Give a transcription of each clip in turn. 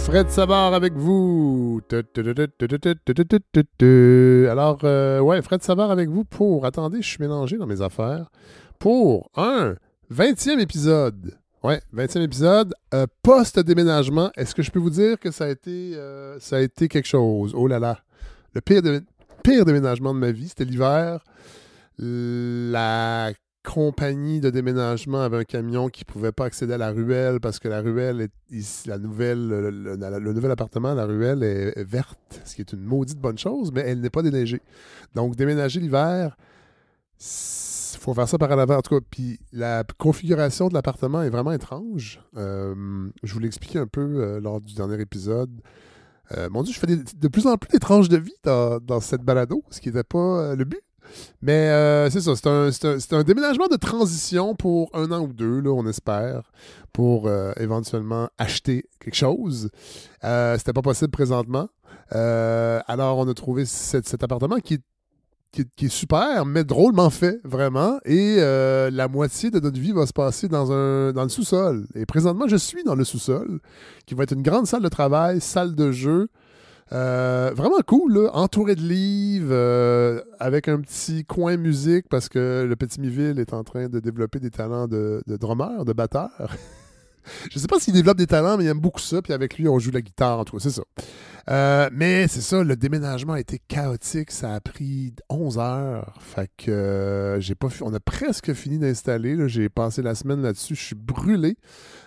Fred Savard avec vous. Alors, Fred Savard avec vous pour... Attendez, je suis mélangé dans mes affaires. Pour un 20e épisode. Ouais, 20e épisode. Post-déménagement, est-ce que je peux vous dire que ça a été quelque chose? Oh là là. Le pire déménagement de ma vie, c'était l'hiver. La compagnie de déménagement avait un camion qui ne pouvait pas accéder à la ruelle parce que la ruelle, le nouvel appartement, la ruelle est verte, ce qui est une maudite bonne chose, mais elle n'est pas déneigée. Donc, déménager l'hiver, il faut faire ça par à l'avant. En tout cas, puis la configuration de l'appartement est vraiment étrange. Je vous l'ai expliqué un peu lors du dernier épisode. Mon Dieu, je fais de plus en plus d'étranges de vie dans cette balado, ce qui n'était pas le but. Mais c'est ça, c'est un déménagement de transition pour 1 an ou 2, là, on espère, pour éventuellement acheter quelque chose. C'était pas possible présentement. Alors, on a trouvé cet appartement qui est super, mais drôlement fait, vraiment. Et la moitié de notre vie va se passer dans le sous-sol. Et présentement, je suis dans le sous-sol, qui va être une grande salle de travail, salle de jeu. Vraiment cool, là, entouré de livres, avec un petit coin musique, parce que le Petit Miville est en train de développer des talents de drummer, de batteur. Je sais pas s'il développe des talents, mais il aime beaucoup ça, puis avec lui, on joue la guitare, en tout cas, c'est ça. Mais c'est ça, le déménagement a été chaotique, ça a pris 11 heures, fait que on a presque fini d'installer, là. J'ai passé la semaine là-dessus, je suis brûlé.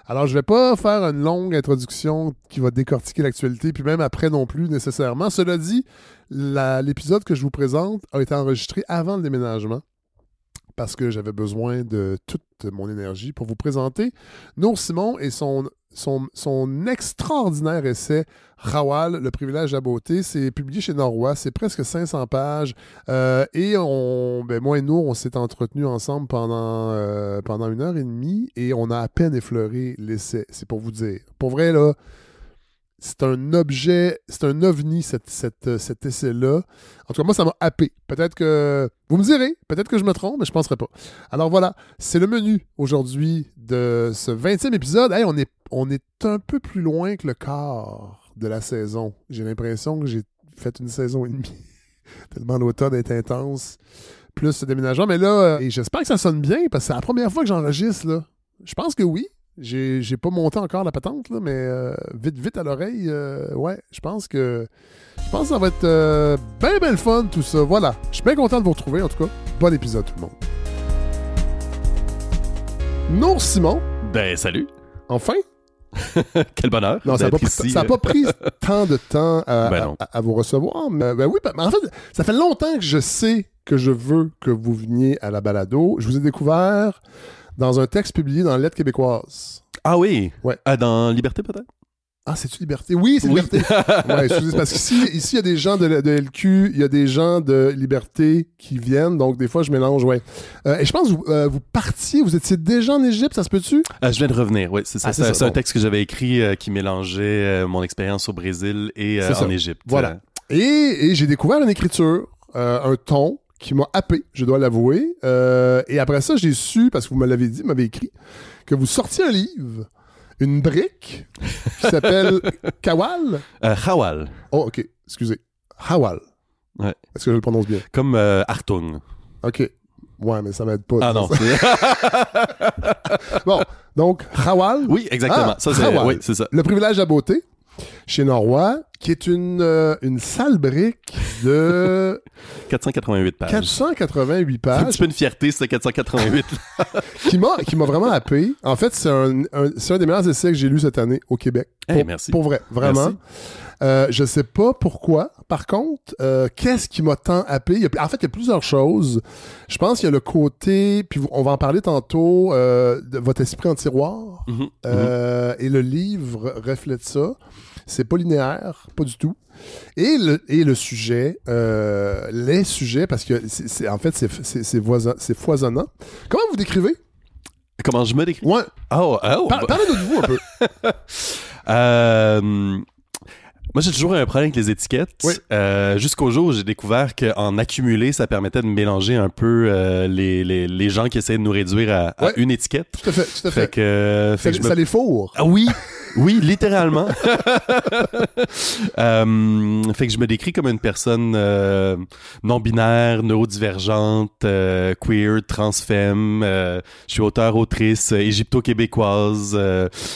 Alors, je vais pas faire une longue introduction qui va décortiquer l'actualité, puis même après non plus nécessairement. Cela dit, l'épisode que je vous présente a été enregistré avant le déménagement, parce que j'avais besoin de toute mon énergie pour vous présenter Nour Simon et son extraordinaire essai Rawal, le privilège de la beauté. C'est publié chez Norrois, c'est presque 500 pages. Et moi et Nour, on s'est entretenus ensemble pendant 1h30 et on a à peine effleuré l'essai. C'est pour vous dire. Pour vrai, là, c'est un ovni, cet essai-là. En tout cas, moi, ça m'a happé. Peut-être que... Vous me direz, peut-être que je me trompe, mais je ne penserai pas. Alors voilà, c'est le menu aujourd'hui de ce 20e épisode. Hey, on est un peu plus loin que le quart de la saison. J'ai l'impression que j'ai fait une saison et demie. Tellement l'automne est intense. Plus ce déménagement. Mais là, et j'espère que ça sonne bien, parce que c'est la première fois que j'enregistre, là. Je pense que oui. J'ai pas monté encore la patente, là, mais vite à l'oreille, ouais, je pense que ça va être bien le fun, tout ça. Voilà, je suis bien content de vous retrouver, en tout cas. Bon épisode, tout le monde. Nour Simon. Ben, salut. Enfin. Quel bonheur. Non, ça n'a pas pris tant de temps à vous recevoir. Mais, oui, en fait, ça fait longtemps que je sais que je veux que vous veniez à la balado. Je vous ai découvert dans un texte publié dans la Lettre québécoise. Ah oui? Ouais. Dans Liberté, peut-être? Ah, c'est-tu Liberté? Oui, c'est Liberté. Ouais, excusez, parce qu'ici, il y a des gens de LQ, il y a des gens de Liberté qui viennent, donc des fois, je mélange, ouais. Et je pense que vous étiez déjà en Égypte, ça se peut-tu? Je viens de revenir, oui, c'est ça. C'est un bon. texte que j'avais écrit qui mélangeait mon expérience au Brésil et en Égypte. Voilà. Et j'ai découvert une écriture, un ton, qui m'a happé, je dois l'avouer. Et après ça, j'ai su, parce que vous me l'avez dit, vous m'avez écrit, que vous sortiez un livre, une brique, qui s'appelle Kawal. Rawal. Oh, OK. Excusez. Hawal. Ouais. Est-ce que je le prononce bien? Comme Artung. OK. Ouais, mais ça m'aide pas. Ah non. Bon, donc, Rawal. Oui, exactement. Oui, c'est ça. Le privilège de la beauté, chez Norrois, qui est une sale brique de 488 pages. 488 pages. C'est un petit peu une fierté, ce 488. qui m'a vraiment happé. En fait, c'est un des meilleurs essais que j'ai lu cette année au Québec. Merci. Pour vrai, vraiment. Je sais pas pourquoi. Par contre, qu'est-ce qui m'a tant happé? En fait, il y a plusieurs choses. Je pense qu'il y a le côté, puis on va en parler tantôt, de votre esprit en tiroir. Et le livre reflète ça. C'est pas linéaire, pas du tout. Et le sujet, les sujets, parce que c'est foisonnant. Comment vous décrivez? Comment je me décris? Ouais. Parlez-nous de vous un peu. Moi, j'ai toujours un problème avec les étiquettes. Oui. Jusqu'au jour où j'ai découvert qu'en accumuler, ça permettait de mélanger un peu les gens qui essaient de nous réduire à une étiquette. Tout à fait. Fait que ça les fourre. Ah oui! Oui, littéralement. Fait que je me décris comme une personne non-binaire, neurodivergente, queer, transfemme. Je suis auteur-autrice égypto-québécoise.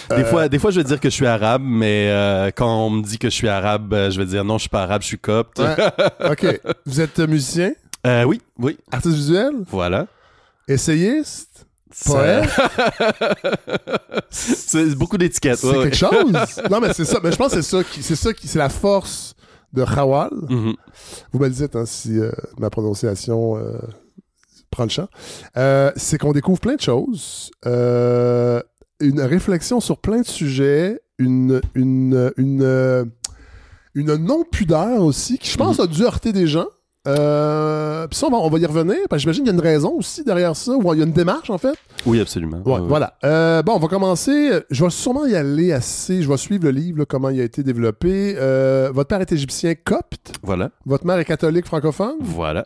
Des fois, je vais dire que je suis arabe, mais quand on me dit que je suis arabe, je vais dire non, je suis pas arabe, je suis copte. Ouais. OK. Vous êtes musicien? Oui. Artiste visuel? Voilà. Essayiste? Poète? C'est beaucoup d'étiquettes. C'est quelque chose? Non, mais c'est ça. Mais je pense que c'est la force de Khawal. Mm-hmm. Vous me le dites, hein, si ma prononciation prend le champ. C'est qu'on découvre plein de choses. Une réflexion sur plein de sujets. Une non-pudeur aussi, qui, je pense, a dû heurter des gens. Puis ça, on va y revenir, parce que j'imagine qu'il y a une raison aussi derrière ça, ou il y a une démarche, en fait. Oui, absolument. Ouais, voilà. Bon, on va commencer. Je vais sûrement y aller assez. Je vais suivre le livre, là, comment il a été développé. Votre père est égyptien copte. Voilà. Votre mère est catholique francophone. Voilà.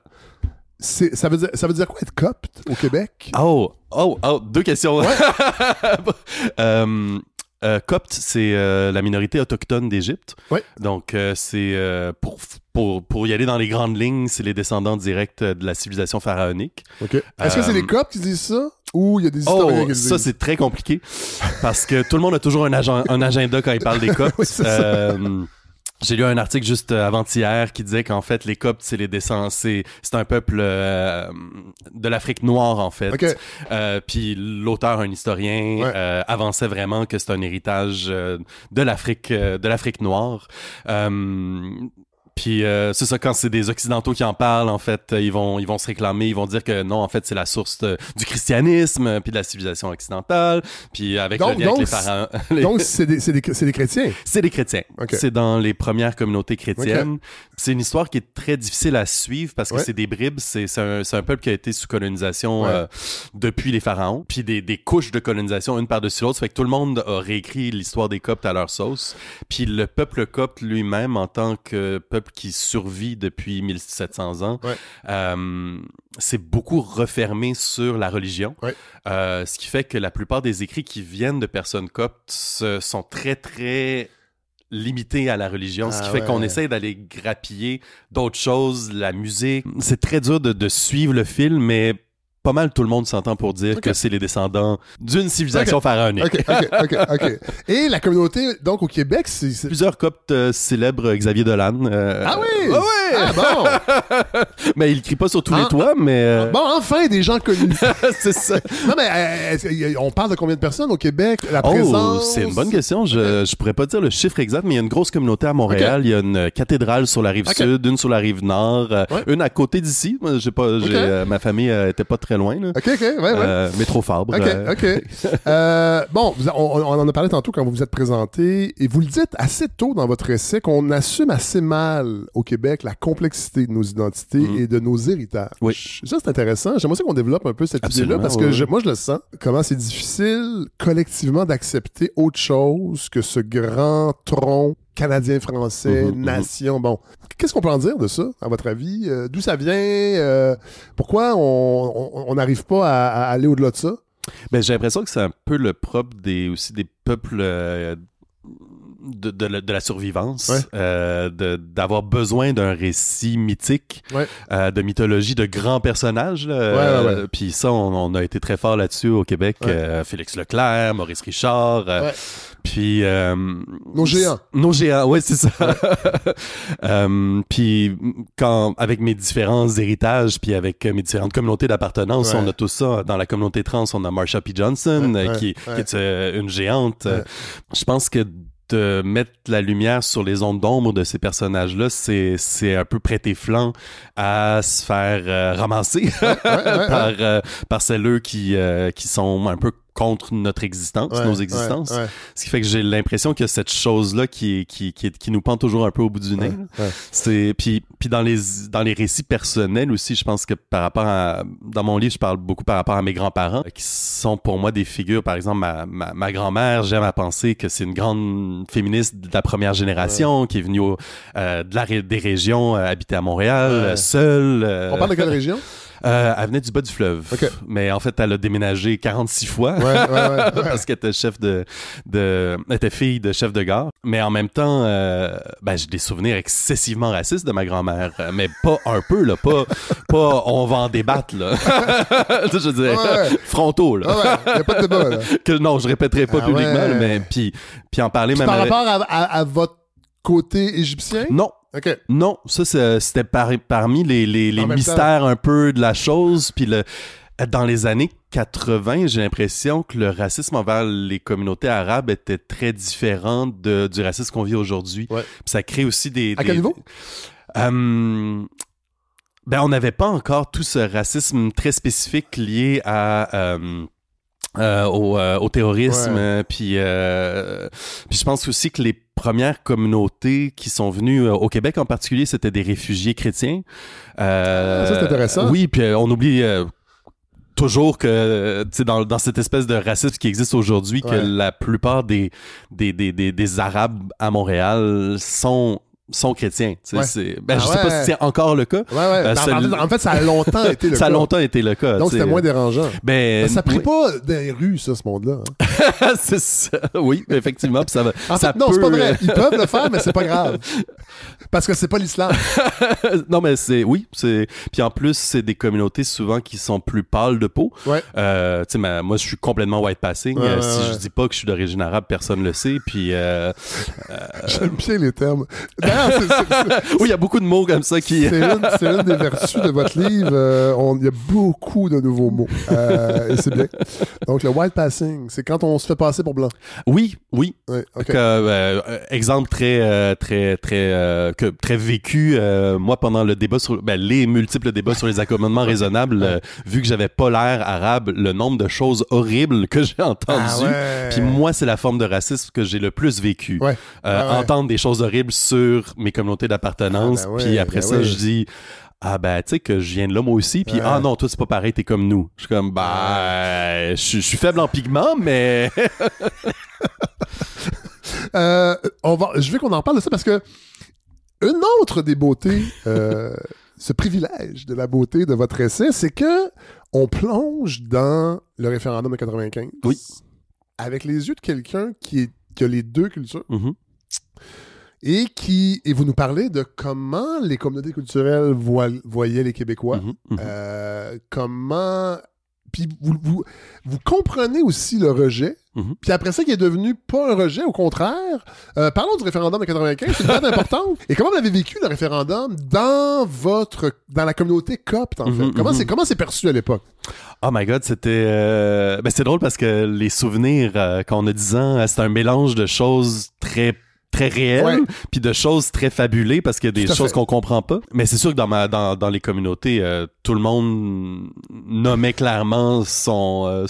Ça veut dire quoi être copte au Québec? Oh, deux questions. Ouais. Copte, c'est la minorité autochtone d'Égypte. Oui. Donc, c'est pour y aller dans les grandes lignes, c'est les descendants directs de la civilisation pharaonique. OK. Est-ce que c'est les Coptes qui disent ça ou il y a des historiens qui le disent? Ça, c'est très compliqué parce que tout le monde a toujours un agenda quand il parle des Coptes. Oui, c'est ça. J'ai lu un article juste avant-hier qui disait qu'en fait, les Coptes, c'est c'est un peuple de l'Afrique noire, en fait. Okay. Puis l'auteur, un historien, avançait vraiment que c'est un héritage de l'Afrique noire. Puis c'est ça, quand c'est des Occidentaux qui en parlent, en fait, ils vont se réclamer, ils vont dire que non, en fait, c'est la source du christianisme, puis de la civilisation occidentale, puis avec le lien avec les parents. Donc, c'est des chrétiens? C'est des chrétiens. Okay. C'est dans les premières communautés chrétiennes. Okay. C'est une histoire qui est très difficile à suivre parce que c'est des bribes. C'est un peuple qui a été sous colonisation depuis les pharaons, puis des couches de colonisation une par-dessus l'autre. Ça fait que tout le monde a réécrit l'histoire des Coptes à leur sauce. Puis le peuple copte lui-même, en tant que peuple qui survit depuis 1700 ans, c'est beaucoup refermé sur la religion, ce qui fait que la plupart des écrits qui viennent de personnes coptes sont très, très limités à la religion, ce qui fait qu'on essaie d'aller grappiller d'autres choses, la musique. C'est très dur de suivre le fil, mais pas mal tout le monde s'entend pour dire que c'est les descendants d'une civilisation pharaonique. OK. Et la communauté, donc, au Québec, c'est... Plusieurs Coptes célèbrent Xavier Dolan. Ah oui? Ah oui! Ah bon! Mais il crie pas sur tous les toits, mais... Bon, enfin, des gens connus. C'est ça. Non, mais on parle de combien de personnes au Québec? La présence? C'est une bonne question. Je pourrais pas dire le chiffre exact, mais il y a une grosse communauté à Montréal. Il y a une cathédrale sur la rive sud, une sur la rive nord, une à côté d'ici. Moi, ma famille était pas très loin. Là. OK, ouais. Métro Fabre. OK. Bon, on en a parlé tantôt quand vous vous êtes présenté, et vous le dites assez tôt dans votre essai qu'on assume assez mal au Québec la complexité de nos identités et de nos héritages. Oui. Ça, c'est intéressant. J'aimerais ça qu'on développe un peu cette idée-là, parce que moi, je le sens. Comment c'est difficile, collectivement, d'accepter autre chose que ce grand tronc canadien-français, nation. Bon, qu'est-ce qu'on peut en dire de ça, à votre avis? D'où ça vient? Pourquoi on n'arrive pas à aller au-delà de ça? Ben, j'ai l'impression que c'est un peu le propre aussi des peuples de la survivance, d'avoir besoin d'un récit mythique, de mythologie, de grands personnages. Puis ça, on a été très fort là-dessus au Québec. Félix Leclerc, Maurice Richard... Puis nos géants, ouais, c'est ça. Puis avec mes différents héritages, puis avec mes différentes communautés d'appartenance, on a tout ça. Dans la communauté trans, on a Marsha P. Johnson, qui est une géante. Je pense que de mettre la lumière sur les ondes d'ombre de ces personnages-là, c'est un peu prêter flanc à se faire ramasser par celles qui sont un peu contre notre existence, nos existences. Ce qui fait que j'ai l'impression que cette chose-là qui nous pend toujours un peu au bout du nez. C'est puis dans les récits personnels aussi, je pense que dans mon livre, je parle beaucoup par rapport à mes grands-parents qui sont pour moi des figures. Par exemple, ma grand-mère, j'aime à penser que c'est une grande féministe de la première génération qui est venue des régions habiter à Montréal, seule. On parle de quelle région? Elle venait du bas du fleuve. Okay. Mais en fait, elle a déménagé 46 fois. Parce qu'elle était elle était fille de chef de gare. Mais en même temps, j'ai des souvenirs excessivement racistes de ma grand-mère. Mais pas un peu, là. Pas on va en débattre, là. Je veux dire, frontaux, là. Il n'y a pas de débat, là. Que non, je répéterai pas publiquement, là, mais puis en parler même. Par rapport à votre côté égyptien? Non. Okay. Non, ça, c'était parmi les mystères un peu de la chose. Puis dans les années 80, j'ai l'impression que le racisme envers les communautés arabes était très différent du racisme qu'on vit aujourd'hui. Ouais. Puis ça crée aussi des... À quel niveau? On n'avait pas encore tout ce racisme très spécifique lié au terrorisme. Puis je pense aussi que les premières communautés qui sont venues au Québec en particulier, c'était des réfugiés chrétiens. Ça, c'est intéressant. Oui, puis on oublie toujours que dans cette espèce de racisme qui existe aujourd'hui, que la plupart des Arabes à Montréal sont chrétiens. Je sais pas si c'est encore le cas. En fait, ça a longtemps été le cas. Ça a longtemps été le cas. Donc, c'était moins dérangeant. Ça prie oui. pas dans les rues, ça, ce monde-là. Hein. C'est ça. Oui, effectivement. Puis ça va, en fait, non, c'est pas vrai. Ils peuvent le faire, mais c'est pas grave. Parce que c'est pas l'islam. Non, mais oui. Puis en plus, c'est des communautés souvent qui sont plus pâles de peau. Ouais. Moi, je suis complètement white passing. Si je dis pas que je suis d'origine arabe, personne le sait. Puis j'aime bien les termes. Oui, il y a beaucoup de mots comme ça qui... c'est une des vertus de votre livre. Il y a beaucoup de nouveaux mots. Et c'est bien. Donc, le white passing, c'est quand on se fait passer pour blanc. Oui. Ouais, okay. Exemple très vécu. Moi, pendant le débat les multiples débats sur les accommodements raisonnables, vu que j'avais pas l'air arabe, le nombre de choses horribles que j'ai entendues. Puis moi, c'est la forme de racisme que j'ai le plus vécu. Entendre des choses horribles sur mes communautés d'appartenance, puis après ça, je dis... tu sais que je viens de là moi aussi, puis non, toi c'est pas pareil, t'es comme nous. Je suis comme, je suis faible en pigments, mais... je veux qu'on en parle de ça parce que une autre des beautés, ce privilège de la beauté de votre essai, c'est que on plonge dans le référendum de 95 avec les yeux de quelqu'un qui a les deux cultures. Mm-hmm. Et vous nous parlez de comment les communautés culturelles voyaient les Québécois. Comment... Puis vous comprenez aussi le rejet. Puis après ça, qui est devenu pas un rejet, au contraire. Parlons du référendum de 95, c'est une date importante. Et comment vous avez vécu le référendum dans la communauté copte, en fait? Comment c'est perçu à l'époque? Oh my God, c'était... c'est drôle parce que les souvenirs, quand on a 10 ans, c'est un mélange de choses très réelles, puis de choses très fabulées parce qu'il y a des choses qu'on comprend pas. Mais c'est sûr que dans les communautés, tout le monde nommait clairement son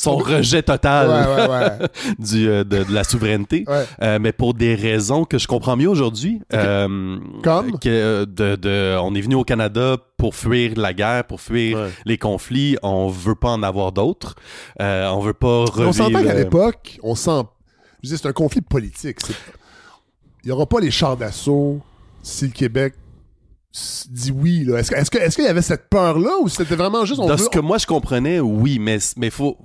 rejet total de la souveraineté. Mais pour des raisons que je comprends mieux aujourd'hui. Comme? On est venu au Canada pour fuir la guerre, pour fuir les conflits. On veut pas en avoir d'autres. On veut pas revivre... On s'entend qu'à l'époque, je dis, c'est un conflit politique. Il n'y aura pas les chars d'assaut si le Québec dit oui. Là. Est-ce qu'il y avait cette peur-là ou c'était vraiment juste... Ce que moi je comprenais, oui, mais faut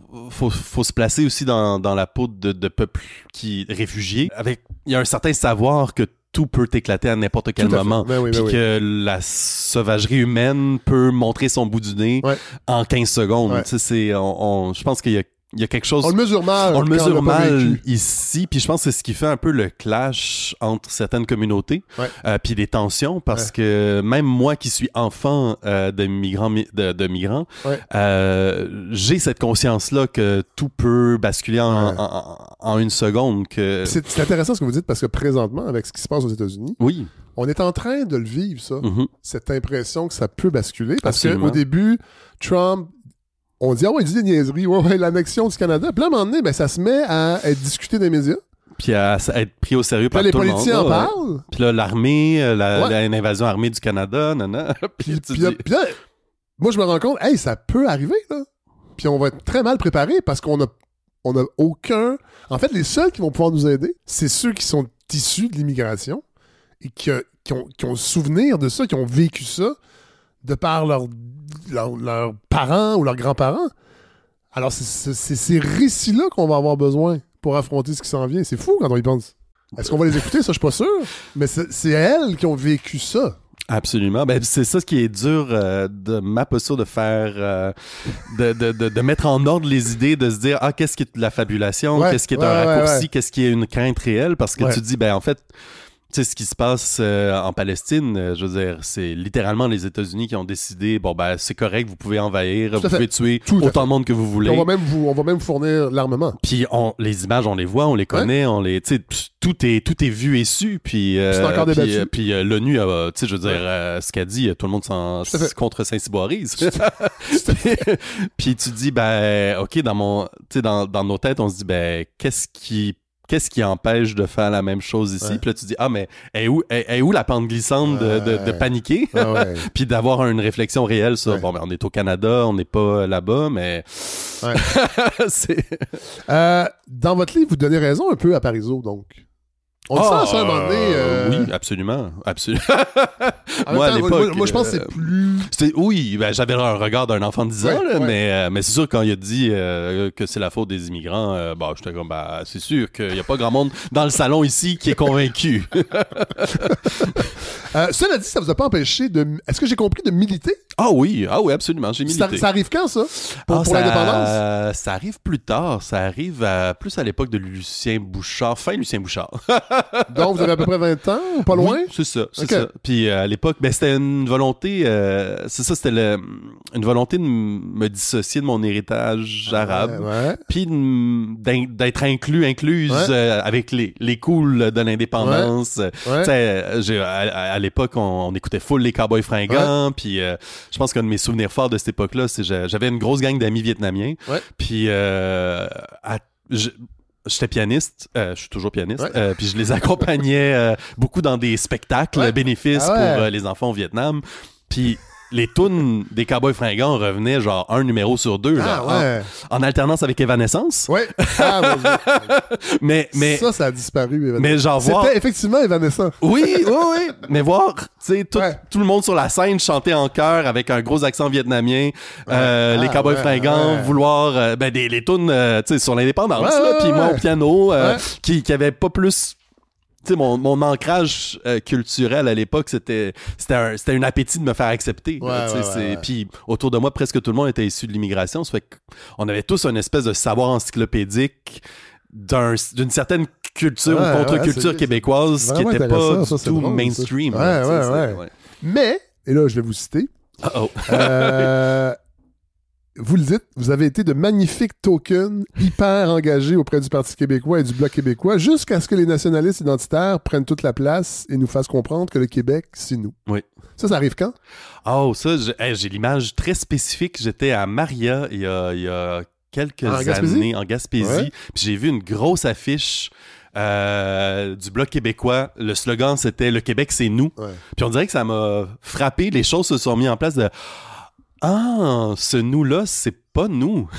se placer aussi dans la peau de peuples réfugiés. Il y a un certain savoir que tout peut éclater à n'importe quel moment. Puis que la sauvagerie humaine peut montrer son bout du nez en 15 secondes. Je pense qu'il y a quelque chose... On le mesure mal. On le mesure mal ici, puis je pense que c'est ce qui fait un peu le clash entre certaines communautés, puis des tensions, parce que même moi qui suis enfant de migrants, j'ai cette conscience-là que tout peut basculer en une seconde. C'est intéressant ce que vous dites, parce que présentement, avec ce qui se passe aux États-unis, on est en train de le vivre, ça. Cette impression que ça peut basculer, parce qu'au début, Trump... On dit, il dit des niaiseries, l'annexion du Canada. Puis là, à un moment donné, ça se met à être discuté dans les médias. Puis à être pris au sérieux par tout le monde. Les politiciens en parlent. Puis là, l'armée, l'invasion armée du Canada, Puis là, moi, je me rends compte, ça peut arriver, là. Puis on va être très mal préparé parce qu'on a aucun... En fait, les seuls qui vont pouvoir nous aider, c'est ceux qui sont issus de l'immigration et qui ont souvenir de ça, qui ont vécu ça de par leurs parents ou leurs grands-parents. Alors, c'est ces récits-là qu'on va avoir besoin pour affronter ce qui s'en vient. C'est fou quand on y pense. Est-ce qu'on va les écouter? Ça, je suis pas sûr. Mais c'est elles qui ont vécu ça. Absolument. Ben, c'est ça ce qui est dur de ma posture de faire, de mettre en ordre les idées, de se dire, qu'est-ce qui est de la fabulation, qu'est-ce qui est un raccourci, qu'est-ce qui est une crainte réelle, parce que tu dis, ben, en fait, tu sais, ce qui se passe en Palestine, je veux dire, c'est littéralement les États-Unis qui ont décidé, bon, ben, c'est correct, vous pouvez envahir, vous pouvez tuer autant de monde que vous voulez. On va même fournir l'armement. Puis les images, on les voit, on les connaît, tu sais, tout est vu et su, puis c'est encore débattu. Puis l'ONU, tu sais, je veux dire, ce qu'elle dit, tout le monde s'en contre Saint-Cyboirise. Puis tu dis, ben, ok, dans nos têtes, on se dit, ben, qu'est-ce qui empêche de faire la même chose ici? Puis là, tu dis, mais est où la pente glissante de paniquer? Puis d'avoir une réflexion réelle sur, bon, ben, on est au Canada, on n'est pas là-bas, mais... dans votre livre, vous donnez raison un peu à Parizeau, donc. On le sent ça à un moment donné. Oui, absolument. Moi, à l'époque... Moi, je pense que c'est plus... Oui, ben, j'avais un regard d'un enfant de 10 ans, là, mais c'est sûr, quand il a dit que c'est la faute des immigrants, j'étais comme, c'est sûr qu'il n'y a pas grand monde dans le salon ici qui est convaincu. Cela dit, ça vous a pas empêché de... Est-ce que j'ai compris de militer? Ah oui, absolument, j'ai milité. Ça arrive quand, ça? Pour l'indépendance? Ça arrive plus tard. Ça arrive plus à l'époque de Lucien Bouchard, fin Lucien Bouchard. Donc, vous avez à peu près 20 ans, ou pas loin? Oui, c'est ça. Puis à l'époque, c'était une volonté... c'était une volonté de me dissocier de mon héritage arabe. Puis d'être incluse avec les cools de l'indépendance. À l'époque, on écoutait full les Cowboys fringants. Puis je pense qu'un de mes souvenirs forts de cette époque-là, c'est que j'avais une grosse gang d'amis vietnamiens. Puis j'étais pianiste, je suis toujours pianiste, puis je les accompagnais beaucoup dans des spectacles bénéfices pour les enfants au Vietnam. Puis les tunes des Cowboys fringants revenaient genre un numéro sur deux, en alternance avec Evanescence. Mais ça a disparu, Evanescence. Mais genre c'était effectivement Evanescence. Oui. Mais voir, tu sais, tout le monde sur la scène chanter en chœur avec un gros accent vietnamien, les Cowboys fringants, vouloir les tunes, tu sais, sur l'indépendance, puis moi au piano, qui avait pas plus... Tu sais, mon ancrage culturel à l'époque, c'était un appétit de me faire accepter. Puis autour de moi, presque tout le monde était issu de l'immigration. Ça fait qu'on avait tous une espèce de savoir encyclopédique d'une certaine culture ou contre-culture québécoise qui n'était pas tout mainstream. Mais, et là, je vais vous citer. Vous le dites, vous avez été de magnifiques tokens hyper engagés auprès du Parti québécois et du Bloc québécois jusqu'à ce que les nationalistes identitaires prennent toute la place et nous fassent comprendre que le Québec, c'est nous. Oui. Ça arrive quand? J'ai l'image très spécifique. J'étais à Maria il y a quelques années en Gaspésie. Puis j'ai vu une grosse affiche du Bloc québécois. Le slogan, c'était « Le Québec, c'est nous ». Puis on dirait que ça m'a frappé. Les choses se sont mises en place de... ce nous-là, c'est pas nous.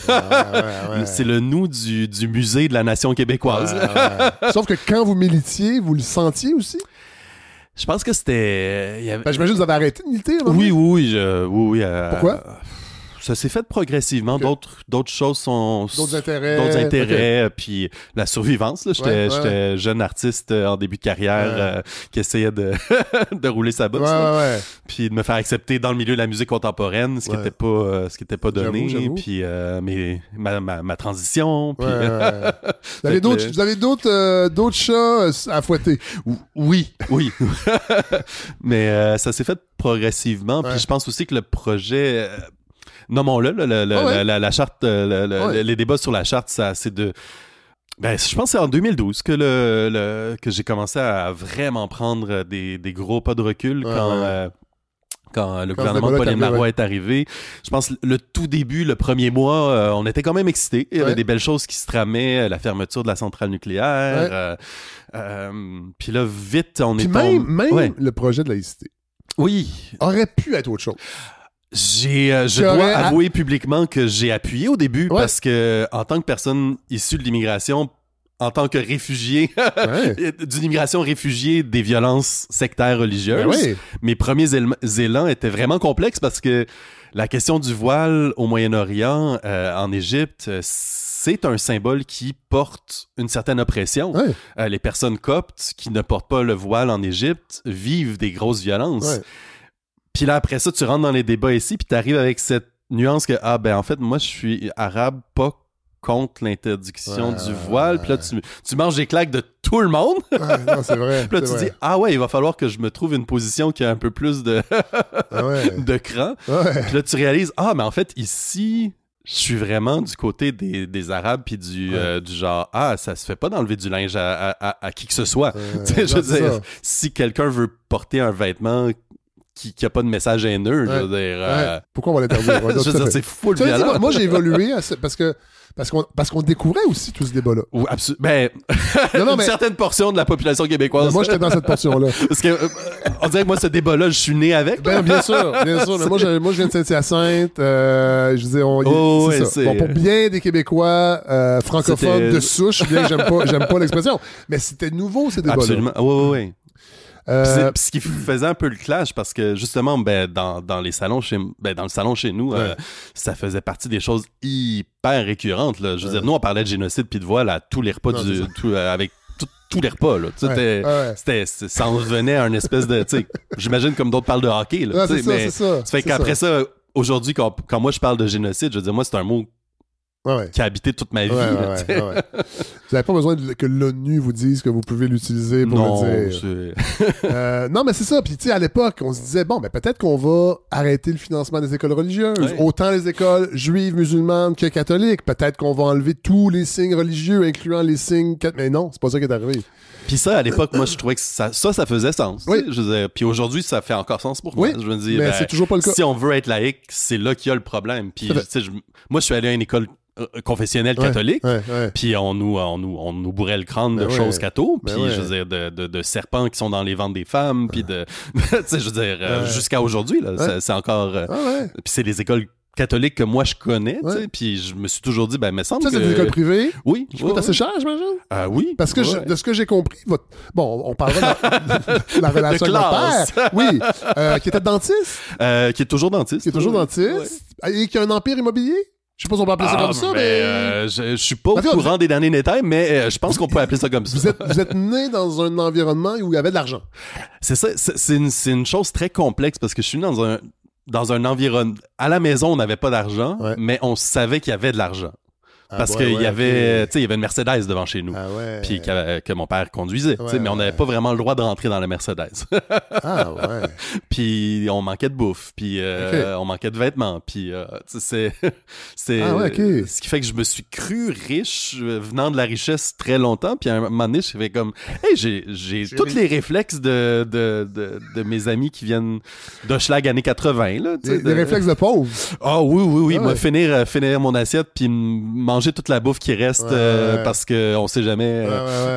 C'est le nous du musée de la nation québécoise. Sauf que quand vous militiez, vous le sentiez aussi? Je pense que c'était... j'imagine que vous avez arrêté de militer. Oui. Pourquoi? Ça s'est fait progressivement. D'autres choses sont... D'autres intérêts. Puis la survivance. Là. J'étais jeune artiste en début de carrière qui essayait de rouler sa bosse. Puis de me faire accepter dans le milieu de la musique contemporaine, ce qui était pas donné. J'avoue. Puis ma transition. Puis, vous avez d'autres chats à fouetter? Oui. Mais ça s'est fait progressivement. Puis je pense aussi que le projet... Nommons-le, la charte, les débats sur la charte, ça, c'est de... je pense que c'est en 2012 que j'ai commencé à vraiment prendre des gros pas de recul quand le gouvernement de Pauline Marois est arrivé. Je pense le tout début, le premier mois, on était quand même excités. Il y avait des belles choses qui se tramaient, la fermeture de la centrale nucléaire. Puis là, vite, on est... Même le projet de laïcité. Oui. Aurait pu être autre chose. Je dois avouer publiquement que j'ai appuyé au début parce que, en tant que personne issue de l'immigration, en tant que réfugié d'une immigration réfugiée des violences sectaires religieuses. Mes premiers élans étaient vraiment complexes parce que la question du voile au Moyen-Orient, en Égypte, c'est un symbole qui porte une certaine oppression. Les personnes coptes qui ne portent pas le voile en Égypte vivent des grosses violences. Puis là, après ça, tu rentres dans les débats ici, puis tu arrives avec cette nuance que, en fait, moi, je suis arabe, pas contre l'interdiction du voile. Puis là, tu manges des claques de tout le monde. Non, c'est vrai. Puis là, tu dis, il va falloir que je me trouve une position qui a un peu plus de, de cran. Puis là, tu réalises, mais en fait, ici, je suis vraiment du côté des Arabes puis du genre, ça se fait pas d'enlever du linge à qui que ce soit. Je veux dire, si quelqu'un veut porter un vêtement qui a pas de message haineux, je veux dire... Pourquoi on va l'interdire? Je veux dire, c'est full violent. Moi, j'ai évolué parce qu'on découvrait aussi tout ce débat-là. Absolument. Une certaine portion de la population québécoise. Moi, j'étais dans cette portion-là. Parce que, on dirait que moi, ce débat-là, je suis né avec. Bien sûr. Mais moi, je viens de Saint-Hyacinthe. Je disais, c'est ça. Bon, pour bien des Québécois francophones de souche, bien que j'aime pas l'expression. Mais c'était nouveau, ces débats-là. Absolument. Oui. Ce qui faisait un peu le clash parce que justement dans les salons dans le salon chez nous ça faisait partie des choses hyper récurrentes là. Je veux dire, nous on parlait de génocide puis de voile à tous les repas avec tous les repas là. Ça en devenait un espèce de, tu sais, j'imagine comme d'autres parlent de hockey là. C'est ça. Ça fait qu'après ça aujourd'hui quand moi je parle de génocide, je veux dire, moi c'est un mot qui a habité toute ma vie. Vous n'avez pas besoin que l'ONU vous dise que vous pouvez l'utiliser pour le dire. Non, mais c'est ça. Puis, tu sais, à l'époque, on se disait, peut-être qu'on va arrêter le financement des écoles religieuses. Autant les écoles juives, musulmanes que catholiques. Peut-être qu'on va enlever tous les signes religieux, incluant les signes... Mais non, c'est pas ça qui est arrivé. Puis ça, à l'époque, moi, je trouvais que ça faisait sens. Je veux dire, puis aujourd'hui, ça fait encore sens pour moi. Je veux dire, mais c'est toujours pas le cas. Si on veut être laïque, c'est là qu'il y a le problème. Puis, moi, je suis allé à une école confessionnelle catholique, puis on nous bourrait le crâne de choses catho, puis je veux dire de serpents qui sont dans les ventres des femmes, puis de tu sais, je veux dire jusqu'à aujourd'hui là, c'est encore puis c'est les écoles catholiques que moi je connais, tu sais, puis je me suis toujours dit me semble que c'est des écoles privées. Oui, qui coûtent assez cher, j'imagine. Oui, parce que de ce que j'ai compris, on parlera de la relation avec votre père. Oui, qui était dentiste, qui est toujours dentiste, et qui a un empire immobilier. Je sais pas si on peut appeler ça comme ça, mais... je suis pas au courant des derniers détails, mais je pense qu'on peut appeler ça comme ça. Vous êtes né dans un environnement où il y avait de l'argent. C'est ça, c'est une chose très complexe parce que je suis né dans un environnement... À la maison, on n'avait pas d'argent, mais on savait qu'il y avait de l'argent. Parce qu'il y avait, tu sais, il y avait une Mercedes devant chez nous, puis que mon père conduisait, mais on n'avait pas vraiment le droit de rentrer dans la Mercedes. Puis on manquait de bouffe, puis on manquait de vêtements, puis c'est ce qui fait que je me suis cru riche venant de la richesse très longtemps, puis à un moment donné, je fais comme, hey, j'ai tous les réflexes de mes amis qui viennent d'Hochelag années 80 là, des réflexes de pauvre. Oui, moi finir mon assiette puis manger toute la bouffe qui reste parce qu'on sait jamais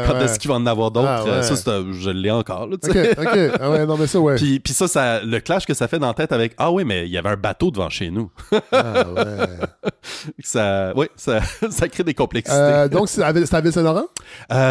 quand est-ce qu'il va en avoir d'autres. Ça, je l'ai encore. Là, OK. Non, mais ça, Puis ça, le clash que ça fait dans la tête avec mais il y avait un bateau devant chez nous. ça crée des complexités. Donc, c'est à Ville-Saint-Laurent?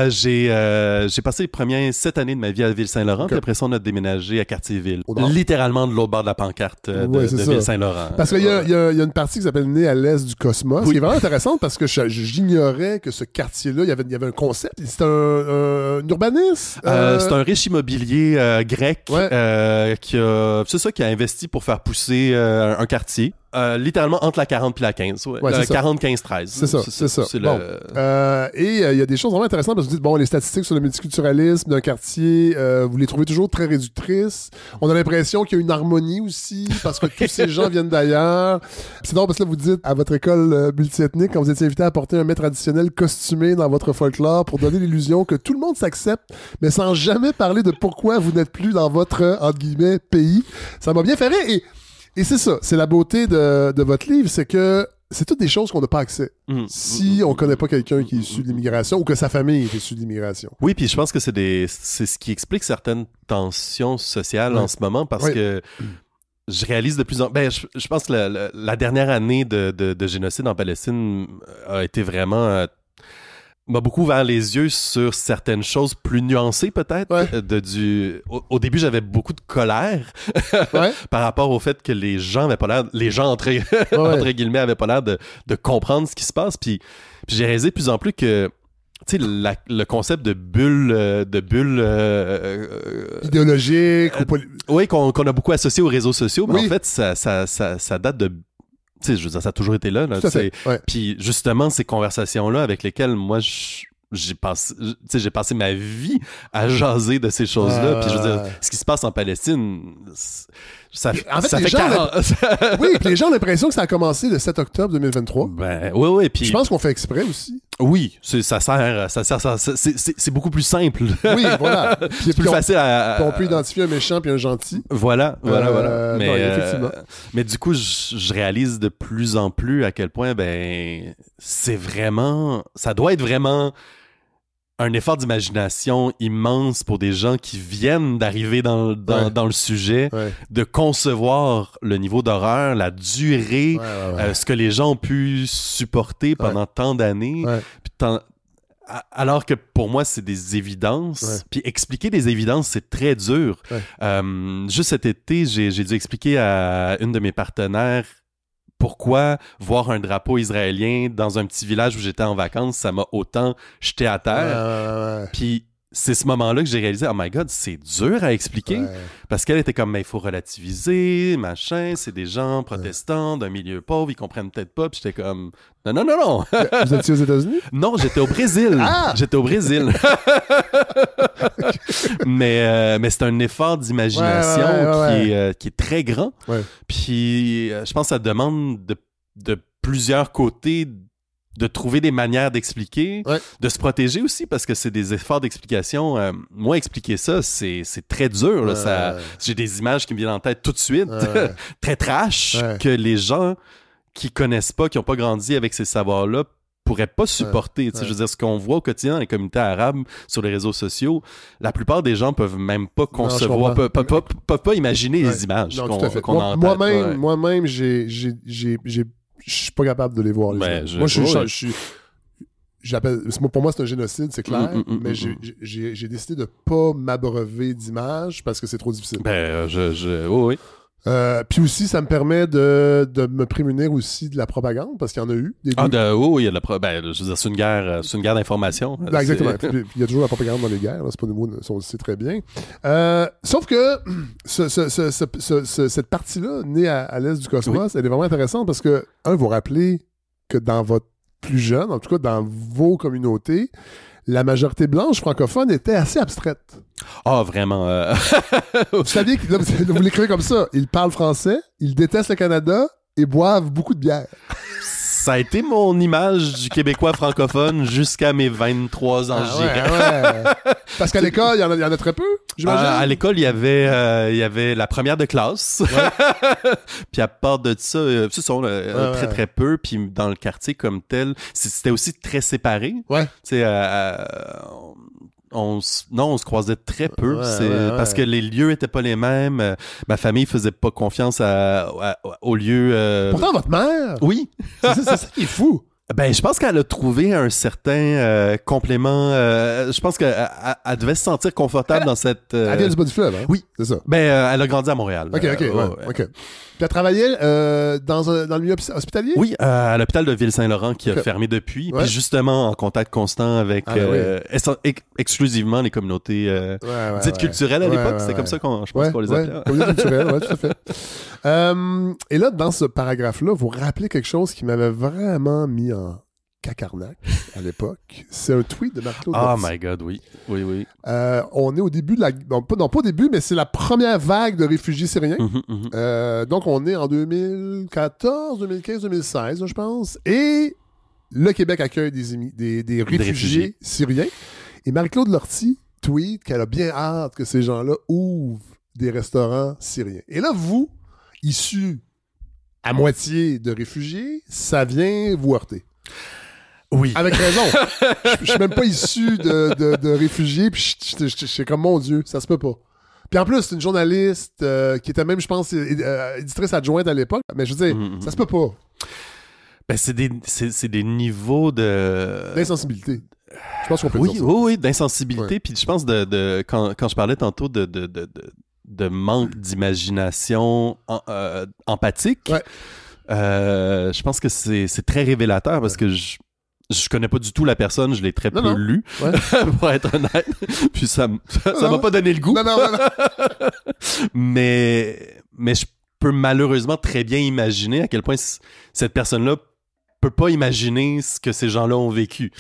J'ai passé les premières 7 années de ma vie à Ville-Saint-Laurent, puis après ça, on a déménagé à Cartierville. Littéralement de l'autre bord de la pancarte de Ville-Saint-Laurent. Parce qu'il y a une partie qui s'appelle Né à l'est du Cosmos, qui est vraiment intéressante parce que j'ignorais que ce quartier-là, il y avait un concept. C'est un urbaniste. C'est un riche immobilier grec qui a investi pour faire pousser un quartier. Littéralement entre la 40 et la 15. 40-15-13. C'est ça. Et il y a des choses vraiment intéressantes parce que vous dites, les statistiques sur le multiculturalisme d'un quartier, vous les trouvez toujours très réductrices. On a l'impression qu'il y a une harmonie aussi parce que tous ces gens viennent d'ailleurs. C'est drôle parce que là, vous dites à votre école multiethnique, quand vous étiez invité à porter un mets traditionnel costumé dans votre folklore pour donner l'illusion que tout le monde s'accepte, mais sans jamais parler de pourquoi vous n'êtes plus dans votre, entre guillemets, pays. Ça m'a bien fait rire et c'est ça, c'est la beauté de votre livre, c'est que c'est toutes des choses qu'on n'a pas accès si on connaît pas quelqu'un qui est issu de l'immigration ou que sa famille est issue de l'immigration. Oui, puis je pense que c'est ce qui explique certaines tensions sociales en ce moment parce que je réalise de plus en plus... je pense que la dernière année de génocide en Palestine a été vraiment... m'a beaucoup ouvert les yeux sur certaines choses plus nuancées peut-être. Ouais. Au début, j'avais beaucoup de colère par rapport au fait que les gens entre guillemets avaient pas l'air de comprendre ce qui se passe. Puis j'ai réalisé de plus en plus que tu sais, le concept de bulle idéologique oui, qu'on a beaucoup associé aux réseaux sociaux, mais en fait ça date de, tu sais, je veux dire, ça a toujours été là, puis justement ces conversations là avec lesquelles moi j'ai passé ma vie à jaser de ces choses-là. Puis je veux dire, ce qui se passe en Palestine, ça fait 40... Oui, puis les gens ont l'impression que ça a commencé le 7 octobre 2023. Ben, oui. Puis... Je pense qu'on fait exprès aussi. Oui, ça sert, c'est beaucoup plus simple. Oui, voilà. C'est plus facile à... On peut identifier un méchant puis un gentil. Voilà. Mais, non, effectivement. Mais du coup, je réalise de plus en plus à quel point, ben, c'est vraiment... Ça doit être vraiment un effort d'imagination immense pour des gens qui viennent d'arriver dans le sujet, de concevoir le niveau d'horreur, la durée, ce que les gens ont pu supporter pendant tant d'années. Alors que pour moi, c'est des évidences. Puis expliquer des évidences, c'est très dur. Juste cet été, j'ai dû expliquer à une de mes partenaires pourquoi voir un drapeau israélien dans un petit village où j'étais en vacances, ça m'a autant jeté à terre. Puis c'est ce moment-là que j'ai réalisé, oh my God, c'est dur à expliquer. Parce qu'elle était comme, mais il faut relativiser, machin, c'est des gens protestants d'un milieu pauvre, ils comprennent peut-être pas. Puis j'étais comme, non. Vous étiez aux États-Unis? Non, j'étais au Brésil. J'étais au Brésil. mais c'est un effort d'imagination qui est très grand. Puis je pense que ça demande de plusieurs côtés de trouver des manières d'expliquer, de se protéger aussi, parce que c'est des efforts d'explication. Moi, expliquer ça, c'est très dur. Là, j'ai des images qui me viennent en tête tout de suite, très trash, que les gens qui connaissent pas, qui ont pas grandi avec ces savoirs-là, pourraient pas supporter. Je veux dire, ce qu'on voit au quotidien dans les communautés arabes, sur les réseaux sociaux, la plupart des gens peuvent même pas concevoir, peuvent pas imaginer les images qu'on a en tête. Moi-même, je suis pas capable de les voir. Pour moi, c'est un génocide, c'est clair, mais j'ai décidé de pas m'abreuver d'images parce que c'est trop difficile. Oui. Puis aussi, ça me permet de me prémunir aussi de la propagande, parce qu'il y en a eu. Il y a de la propagande. Je veux dire, c'est une guerre d'information. Exactement. Il y a toujours la propagande dans les guerres, là, c'est pas nouveau, on le sait très bien. Sauf que cette partie-là, née à l'est du cosmos, elle est vraiment intéressante parce que, vous rappelez que dans votre plus jeune, en tout cas dans vos communautés, la majorité blanche francophone était assez abstraite. Ah, vraiment. Vous saviez que vous l'écrivez comme ça. Ils parlent français, ils détestent le Canada et boivent beaucoup de bière. Ça a été mon image du Québécois francophone jusqu'à mes 23 ans, je dirais. Parce qu'à l'école, il y en a très peu, j'imagine. À l'école, il y avait la première de classe. Puis à part de ça, c'est ça, très, très peu. Puis dans le quartier comme tel, c'était aussi très séparé. Tu sais, on se croisait très peu. Parce que les lieux étaient pas les mêmes. Ma famille faisait pas confiance aux lieux. Pourtant, votre mère. Oui. C'est ça qui est fou. Ben, je pense qu'elle a trouvé un certain complément. Je pense qu'elle devait se sentir confortable dans cette... Elle vient du bas du fleuve, hein? Oui. C'est ça. Ben, elle a grandi à Montréal. OK. Puis elle travaillait dans le milieu hospitalier? Oui, à l'hôpital de Ville-Saint-Laurent qui a fermé depuis. Puis justement, en contact constant avec exclusivement les communautés dites culturelles à l'époque. C'était comme ça je pense qu'on les appelait. Communautés culturelles, tout à fait. Et là, dans ce paragraphe-là, vous rappelez quelque chose qui m'avait vraiment mis en cacarnac à l'époque. C'est un tweet de Marc-Claude Lortie. Oh my God, oui. On est au début de la... Non, pas au début, mais c'est la première vague de réfugiés syriens. Donc, on est en 2014, 2015, 2016, je pense. Et le Québec accueille des réfugiés syriens. Et Marie-Claude Lortie tweet qu'elle a bien hâte que ces gens-là ouvrent des restaurants syriens. Et là, vous, issus à moitié de réfugiés, ça vient vous heurter. Oui. Avec raison. Je suis même pas issu de réfugiés, puis je suis comme, mon Dieu, ça se peut pas. Puis en plus, c'est une journaliste qui était même, je pense, éditrice adjointe à l'époque. Mais je veux dire, ça se peut pas. Ben, c'est des niveaux de... d'insensibilité. Je pense qu'on peut oui, dire ça. oui, d'insensibilité. Puis je pense quand je parlais tantôt de manque d'imagination empathique, je pense que c'est très révélateur parce que je connais pas du tout la personne, je l'ai très peu lu, pour être honnête. Puis ça m'a pas donné le goût. Non. mais je peux malheureusement très bien imaginer à quel point cette personne-là peut pas imaginer ce que ces gens-là ont vécu.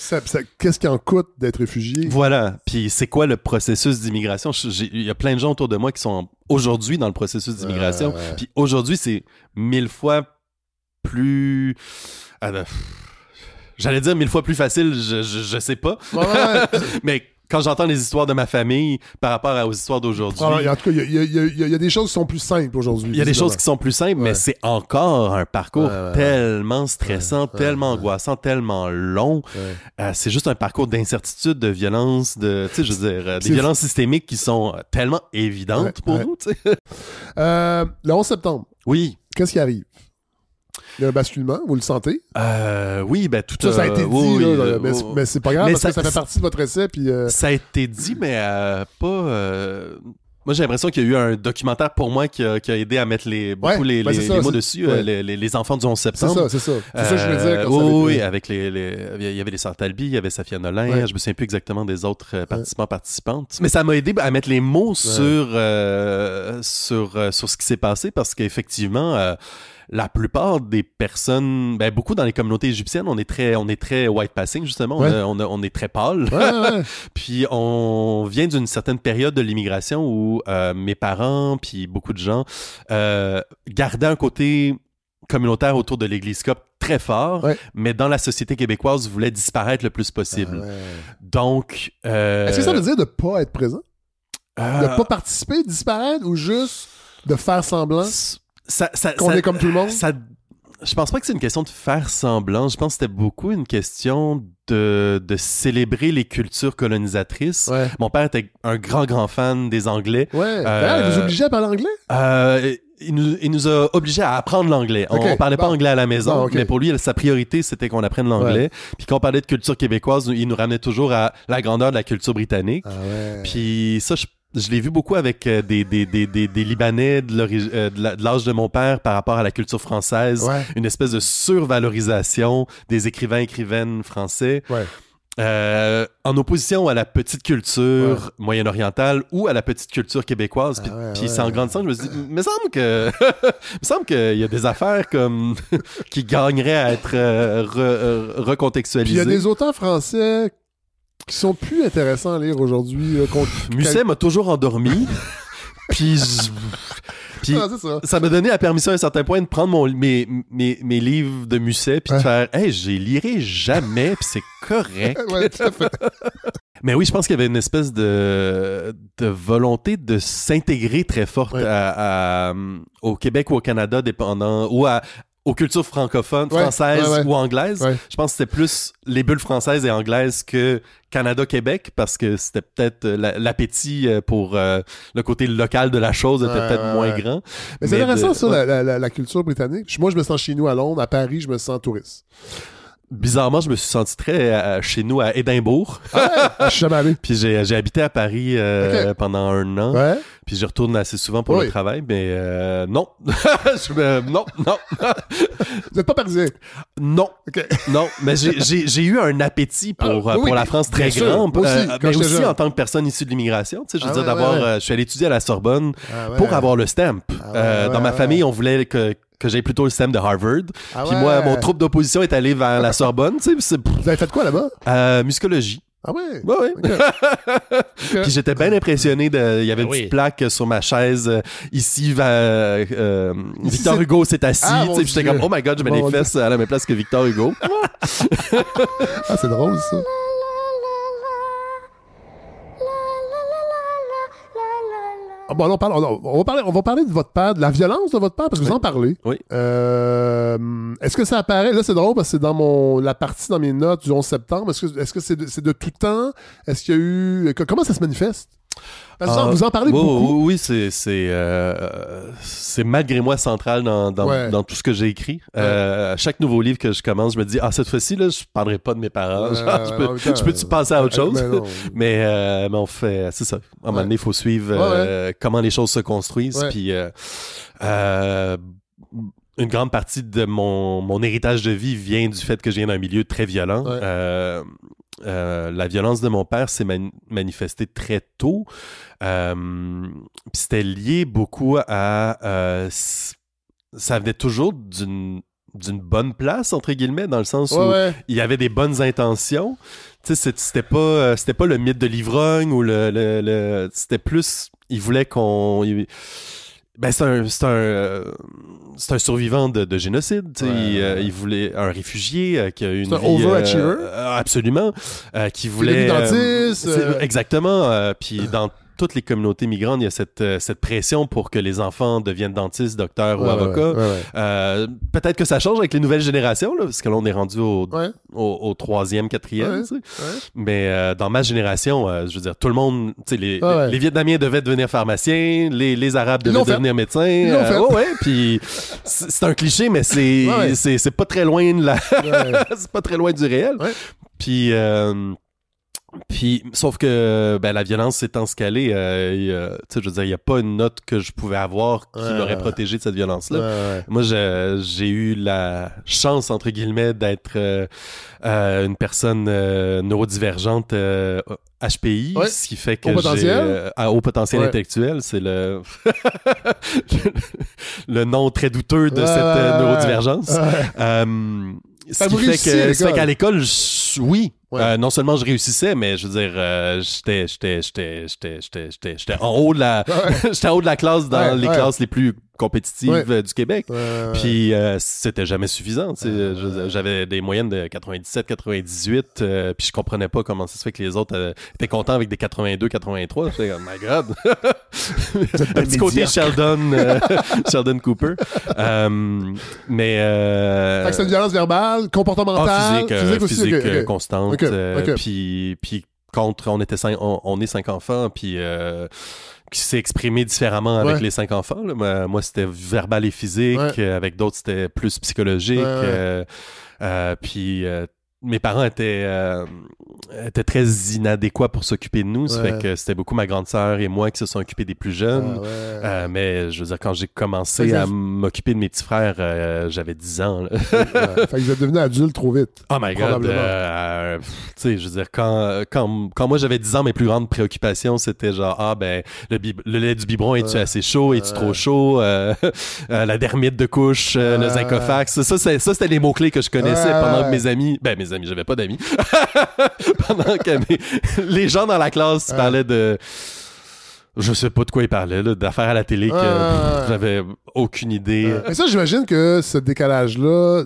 Qu'est-ce qui en coûte d'être réfugié? Voilà. Puis c'est quoi le processus d'immigration? Il y a plein de gens autour de moi qui sont aujourd'hui dans le processus d'immigration. Puis aujourd'hui, c'est 1000 fois plus... J'allais dire 1000 fois plus facile, je sais pas. Mais quand j'entends les histoires de ma famille par rapport aux histoires d'aujourd'hui... En tout cas, il y a des choses qui sont plus simples aujourd'hui. Il y a des choses qui sont plus simples, mais c'est encore un parcours tellement stressant, tellement angoissant, tellement long. C'est juste un parcours d'incertitude, de violence, tu sais, je veux dire, des violences systémiques qui sont tellement évidentes pour nous, tu sais. Le 11 septembre. Oui. Qu'est-ce qui arrive? Il y a un basculement, vous le sentez? Oui, ben tout ça a été dit, mais c'est pas grave parce que ça fait partie de votre essai. Puis, ça a été dit, mais pas... Moi, j'ai l'impression qu'il y a eu un documentaire pour moi qui a aidé à mettre les mots dessus, les enfants du 11 septembre. C'est ça. C'est ça que je voulais dire. Oui, avec il y avait les Sœurs Talby, il y avait Safia Nolin, je me souviens plus exactement des autres participantes. Mais ça m'a aidé à mettre les mots sur ce qui s'est passé parce qu'effectivement... la plupart des personnes, beaucoup dans les communautés égyptiennes, on est très white passing justement, on est très pâle. Puis on vient d'une certaine période de l'immigration où mes parents puis beaucoup de gens gardaient un côté communautaire autour de l'Église copte très fort, mais dans la société québécoise voulaient disparaître le plus possible. Donc, est-ce que ça veut dire de pas être présent, de pas participer, disparaître, ou juste de faire semblant? Qu'on est comme tout le monde? Je pense pas que c'est une question de faire semblant. Je pense que c'était beaucoup une question de célébrer les cultures colonisatrices. Mon père était un grand fan des Anglais. Il vous obligeait à parler anglais? Il nous a obligés à apprendre l'anglais. On parlait pas anglais à la maison, mais pour lui, sa priorité, c'était qu'on apprenne l'anglais. Puis quand on parlait de culture québécoise, il nous ramenait toujours à la grandeur de la culture britannique. Puis ça, je l'ai vu beaucoup avec des Libanais de l'âge de mon père par rapport à la culture française. Une espèce de survalorisation des écrivaines français. En opposition à la petite culture moyen-orientale ou à la petite culture québécoise. Puis c'est en grandissant que je me suis dit, il me semble qu'il y a des affaires comme qui gagneraient à être recontextualisées. Puis il y a des auteurs français qui sont plus intéressants à lire aujourd'hui. Musset m'a toujours endormi. Puis ça m'a donné la permission à un certain point de prendre mes livres de Musset puis de faire « Hey, je les lirai jamais, puis c'est correct. » tout à fait. Mais oui, je pense qu'il y avait une espèce de volonté de s'intégrer très forte au Québec ou au Canada, dépendant, ou aux cultures francophones, françaises ou anglaises. Je pense que c'était plus les bulles françaises et anglaises que Canada-Québec, parce que c'était peut-être l'appétit pour le côté local de la chose était peut-être moins grand. Mais c'est intéressant ça, la culture britannique. Moi, je me sens chez nous à Londres. À Paris, je me sens touriste. Bizarrement, je me suis senti très chez nous à Édimbourg. Je suis jamais allé. Puis j'ai habité à Paris pendant 1 an. Puis je retourne assez souvent pour le travail, mais non. Non. Vous n'êtes pas parisien? Non. Non, mais j'ai eu un appétit pour la France très grand. Mais aussi en tant que personne issue de l'immigration. Tu sais, je veux dire, d'abord, je suis allé étudier à la Sorbonne pour avoir le stamp. Dans ma famille, on voulait que j'ai plutôt le stem de Harvard. Puis moi, mon troupe d'opposition est allé vers la Sorbonne. Tu sais, vous avez fait quoi là-bas? Musicologie. Ah ouais? Ouais. Okay. Puis j'étais bien impressionné. Il y avait une petite plaque sur ma chaise. Ici, Victor Hugo s'est assis. J'étais comme, oh my God, je mets les fesses à la même place que Victor Hugo. C'est drôle, ça. Bon, on va parler de votre père, de la violence de votre père, parce que vous en parlez. Oui. Est-ce que ça apparaît? Là, c'est drôle parce que c'est dans la partie dans mes notes du 11 septembre. Est-ce que c'est de tout temps? Est-ce qu'il y a eu... Comment ça se manifeste? Parce que vous en parlez beaucoup. Oui, c'est malgré moi central dans tout ce que j'ai écrit. Chaque nouveau livre que je commence, je me dis, cette fois-ci, là, je parlerai pas de mes parents. Je peux-tu passer à autre chose? Mais on fait, c'est ça. À un moment donné, il faut suivre comment les choses se construisent. Puis une grande partie de mon héritage de vie vient du fait que je viens d'un milieu très violent. La violence de mon père s'est manifestée très tôt. Puis c'était lié beaucoup à... ça venait toujours d'une bonne place, entre guillemets, dans le sens où il y avait des bonnes intentions. Tu sais, c'était pas le mythe de l'ivrogne ou c'était plus... Il voulait qu'on... c'est un survivant de génocide. Il voulait un réfugié qui a eu une vie... C'est un overachiever. Absolument. Qui voulait... dentiste. Exactement. Puis dans toutes les communautés migrantes, il y a cette pression pour que les enfants deviennent dentistes, docteurs ou avocats. Peut-être que ça change avec les nouvelles générations, là, parce que là, on est rendu au 3e, 4e. Mais dans ma génération, je veux dire, tout le monde... Les Vietnamiens devaient devenir pharmaciens, les Arabes devaient devenir médecins. Puis c'est un cliché, mais c'est pas très loin de c'est pas très loin du réel. Puis, sauf que la violence s'est escalée. Je veux dire, il n'y a pas une note que je pouvais avoir qui m'aurait protégé de cette violence-là. Moi, j'ai eu la chance, entre guillemets, d'être une personne neurodivergente HPI, ce qui fait que haut potentiel intellectuel, c'est le nom très douteux de cette neurodivergence. Ce qui fait qu'à l'école, oui. Non seulement je réussissais, mais je veux dire, j'étais en haut de la classe dans les classes les plus compétitives du Québec. Puis c'était jamais suffisant. J'avais des moyennes de 97, 98, puis je comprenais pas comment ça se fait que les autres étaient contents avec des 82, 83. J'étais comme, my God! Un petit côté Sheldon Cooper. Mais... Fait que c'est une violence verbale, comportementale, physique constante. Puis on est 5 enfants, puis qui s'est exprimé différemment avec les 5 enfants. Là. Moi, c'était verbal et physique. Avec d'autres, c'était plus psychologique. Puis mes parents étaient très inadéquats pour s'occuper de nous. Ça fait que c'était beaucoup ma grande sœur et moi qui se sont occupés des plus jeunes. Mais je veux dire, quand j'ai commencé à m'occuper de mes petits frères, j'avais 10 ans. Là. Fait que vous êtes devenus adultes trop vite. Oh my God. Tu sais, je veux dire, quand moi j'avais 10 ans, mes plus grandes préoccupations, c'était genre, le lait du biberon, es-tu assez chaud? Es-tu trop chaud? La dermite de couche, le zincofax. Ça, c'était les mots-clés que je connaissais pendant que mes amis, j'avais pas d'amis. Pendant que les gens dans la classe parlaient de... Je sais pas de quoi ils parlaient, là, d'affaires à la télé que j'avais aucune idée. Mais ça, j'imagine que ce décalage-là,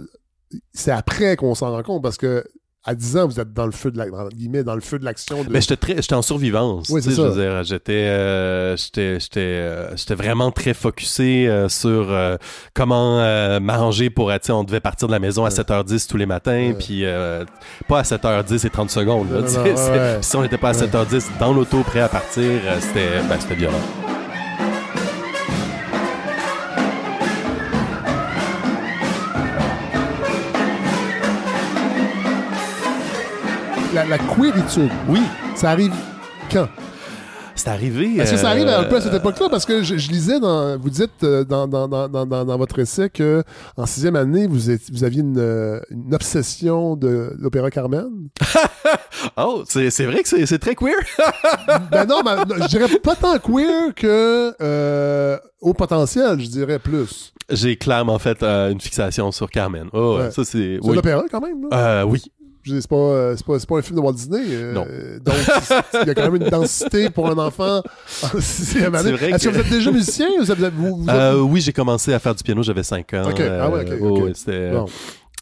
c'est après qu'on s'en rend compte, parce que à 10 ans, vous êtes dans le feu de l'action. Mais j'étais en survivance. Oui, c'est ça. Je veux dire, j'étais vraiment très focusé sur comment m'arranger pour... On devait partir de la maison à 7h10 tous les matins, puis pas à 7h10 et 30 secondes. Là, si on n'était pas à 7h10 dans l'auto, prêt à partir, c'était violent. La queeritude. Oui. Ça arrive quand? C'est arrivé... Est-ce que ça arrive un peu à cette époque-là? Parce que je lisais, vous dites dans votre essai qu'en 6e année, vous aviez une obsession de l'opéra Carmen. Oh, c'est vrai que c'est très queer. Non, je dirais pas tant queer que au potentiel, je dirais plus. J'ai clairement fait une fixation sur Carmen. Ça c'est... C'est l'opéra quand même, là? Oui. C'est pas un film de Walt Disney. Non. Donc, il y a quand même une densité pour un enfant en 6e année. Est-ce que vous êtes déjà musicien? Oui, j'ai commencé à faire du piano, j'avais 5 ans. OK. OK. C'était... Bon.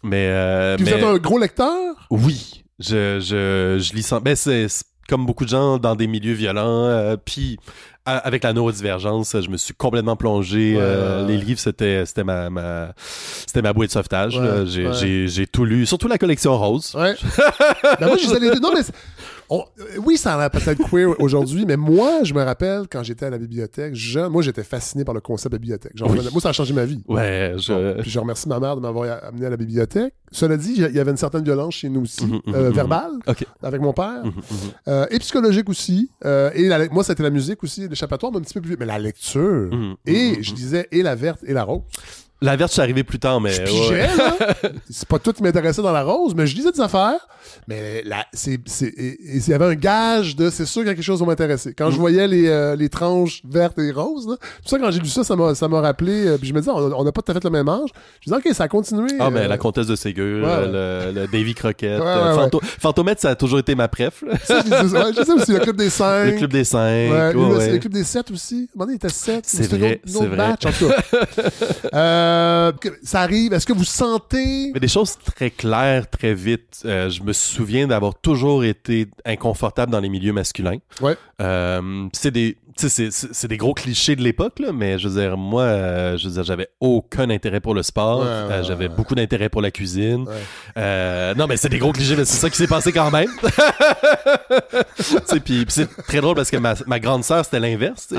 Mais vous êtes un gros lecteur? Oui. Je lis sans... c'est comme beaucoup de gens dans des milieux violents. Puis avec la neurodivergence, je me suis complètement plongé. Les livres, c'était ma bouée de sauvetage. J'ai tout lu, surtout la collection Rose. Ouais. Moi, je les ai... Non, mais Oui, ça a l'air peut-être queer aujourd'hui, mais moi, je me rappelle quand j'étais à la bibliothèque, moi, j'étais fasciné par le concept de bibliothèque. Moi, ça a changé ma vie. Ouais, Puis je remercie ma mère de m'avoir amené à la bibliothèque. Cela dit, il y avait une certaine violence chez nous aussi, verbale, avec mon père, et psychologique aussi. Moi, c'était la musique aussi, l'échappatoire, mais un petit peu plus vite. Mais la lecture, je disais, et la verte et la rose. La verte, je suis arrivé plus tard, mais... Je pigeais, là. C'est pas tout qui m'intéressait dans la rose, mais je lisais des affaires. Mais il y avait un gage de c'est sûr qu'il y a quelque chose qui va m'intéresser. Quand je voyais les tranches vertes et roses, là, tout ça, quand j'ai lu ça m'a rappelé. Puis je me disais, on n'a pas tout à fait le même âge. Je me disais, OK, ça a continué. Ah, mais la comtesse de Ségur, le Davy Crockett, Fantomètre, ça a toujours été ma préf. Ça, je sais aussi, le Club des 5. Le Club des 5. Le Club des 7 aussi. À un moment donné, il était 7. C'est vrai, c'est vrai. Match, en tout cas. Ça arrive. Est-ce que vous sentez... Mais des choses très claires, très vite. Je me souviens d'avoir toujours été inconfortable dans les milieux masculins. Ouais. C'est des gros clichés de l'époque, là, mais je veux dire, moi, j'avais aucun intérêt pour le sport. J'avais beaucoup d'intérêt pour la cuisine. Non, mais c'est des gros clichés, mais c'est ça qui s'est passé quand même. Puis c'est très drôle parce que ma grande sœur, c'était l'inverse.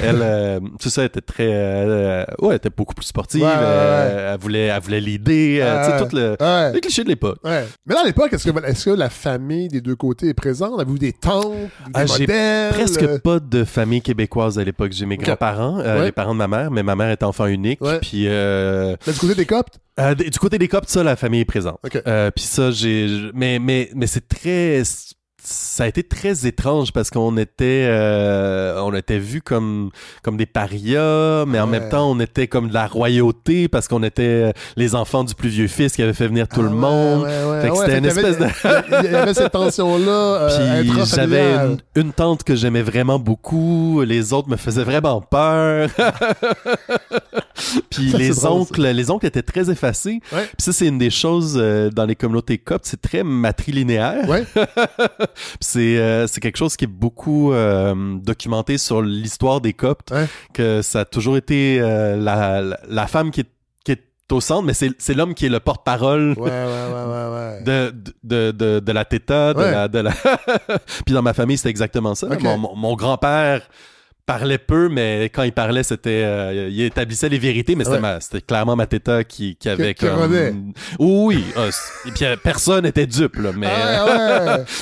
Elle, tout ça, était très... elle était beaucoup plus sportive. Elle voulait l'idée. Tout les clichés de l'époque. Mais là, à l'époque, est-ce que la famille des deux côtés est présente? Avez-vous des tantes, des modèles? Presque pas de famille québécoise à l'époque. J'ai mes grands-parents, les parents de ma mère, mais ma mère est enfant unique. Puis du côté des Coptes? Du côté des Coptes, ça, la famille est présente. Puis ça, mais c'est très... Ça a été très étrange parce qu'on était vus comme des parias, mais en même temps on était comme de la royauté parce qu'on était les enfants du plus vieux fils qui avait fait venir tout le monde. Fait que c'était une espèce de... Il y avait cette tension-là. Puis j'avais une tante que j'aimais vraiment beaucoup, les autres me faisaient vraiment peur. Puis ça, les oncles étaient très effacés. Puis ça, c'est une des choses dans les communautés coptes, c'est très matrilinéaire. C'est quelque chose qui est beaucoup documenté sur l'histoire des Coptes, que ça a toujours été la femme qui est au centre, mais c'est l'homme qui est le porte-parole de la Theta, de la Puis dans ma famille, c'était exactement ça. Mon grand-père parlait peu, mais quand il parlait, c'était il établissait les vérités, mais c'était clairement ma Theta qui avait comme... Oui, et puis personne n'était dupe, là, mais...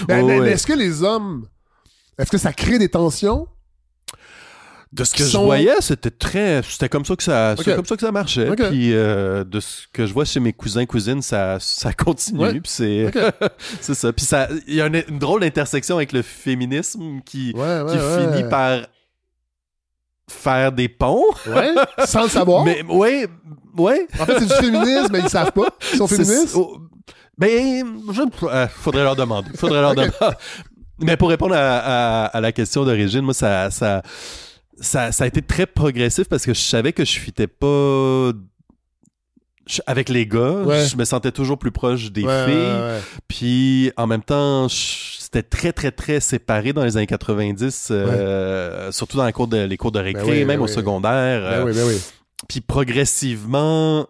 mais est-ce que les hommes... Est-ce que ça crée des tensions? De ce que je voyais, c'était comme ça que ça marchait. Puis de ce que je vois chez mes cousins-cousines, ça continue. Puis c'est ça. Puis il y a une drôle d'intersection avec le féminisme qui finit par faire des ponts. Sans le savoir. Mais En fait, c'est du féminisme, mais ils savent pas. Ils sont féministes. Faudrait leur demander. Mais pour répondre à la question d'origine, moi, ça a été très progressif parce que je savais que je fitais pas avec les gars. Je me sentais toujours plus proche des filles. Puis en même temps, c'était très, très, très séparé dans les années 90, surtout dans les cours de récré, même au secondaire. Puis progressivement,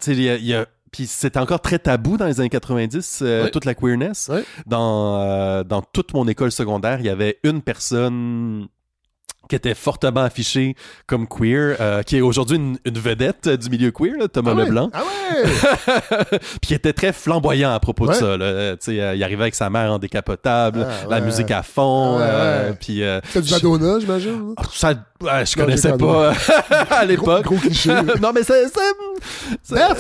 tu sais, puis c'était encore très tabou dans les années 90, toute la queerness. Dans toute mon école secondaire, il y avait une personne qui était fortement affiché comme queer, qui est aujourd'hui une vedette du milieu queer, là, Thomas Leblanc. Puis qui était très flamboyant à propos de ça. Là. Il arrivait avec sa mère en décapotable, la musique à fond. Puis, c'est du Madonna, j'imagine? Ça, je connaissais pas à l'époque. Gros cliché. Non, mais c'est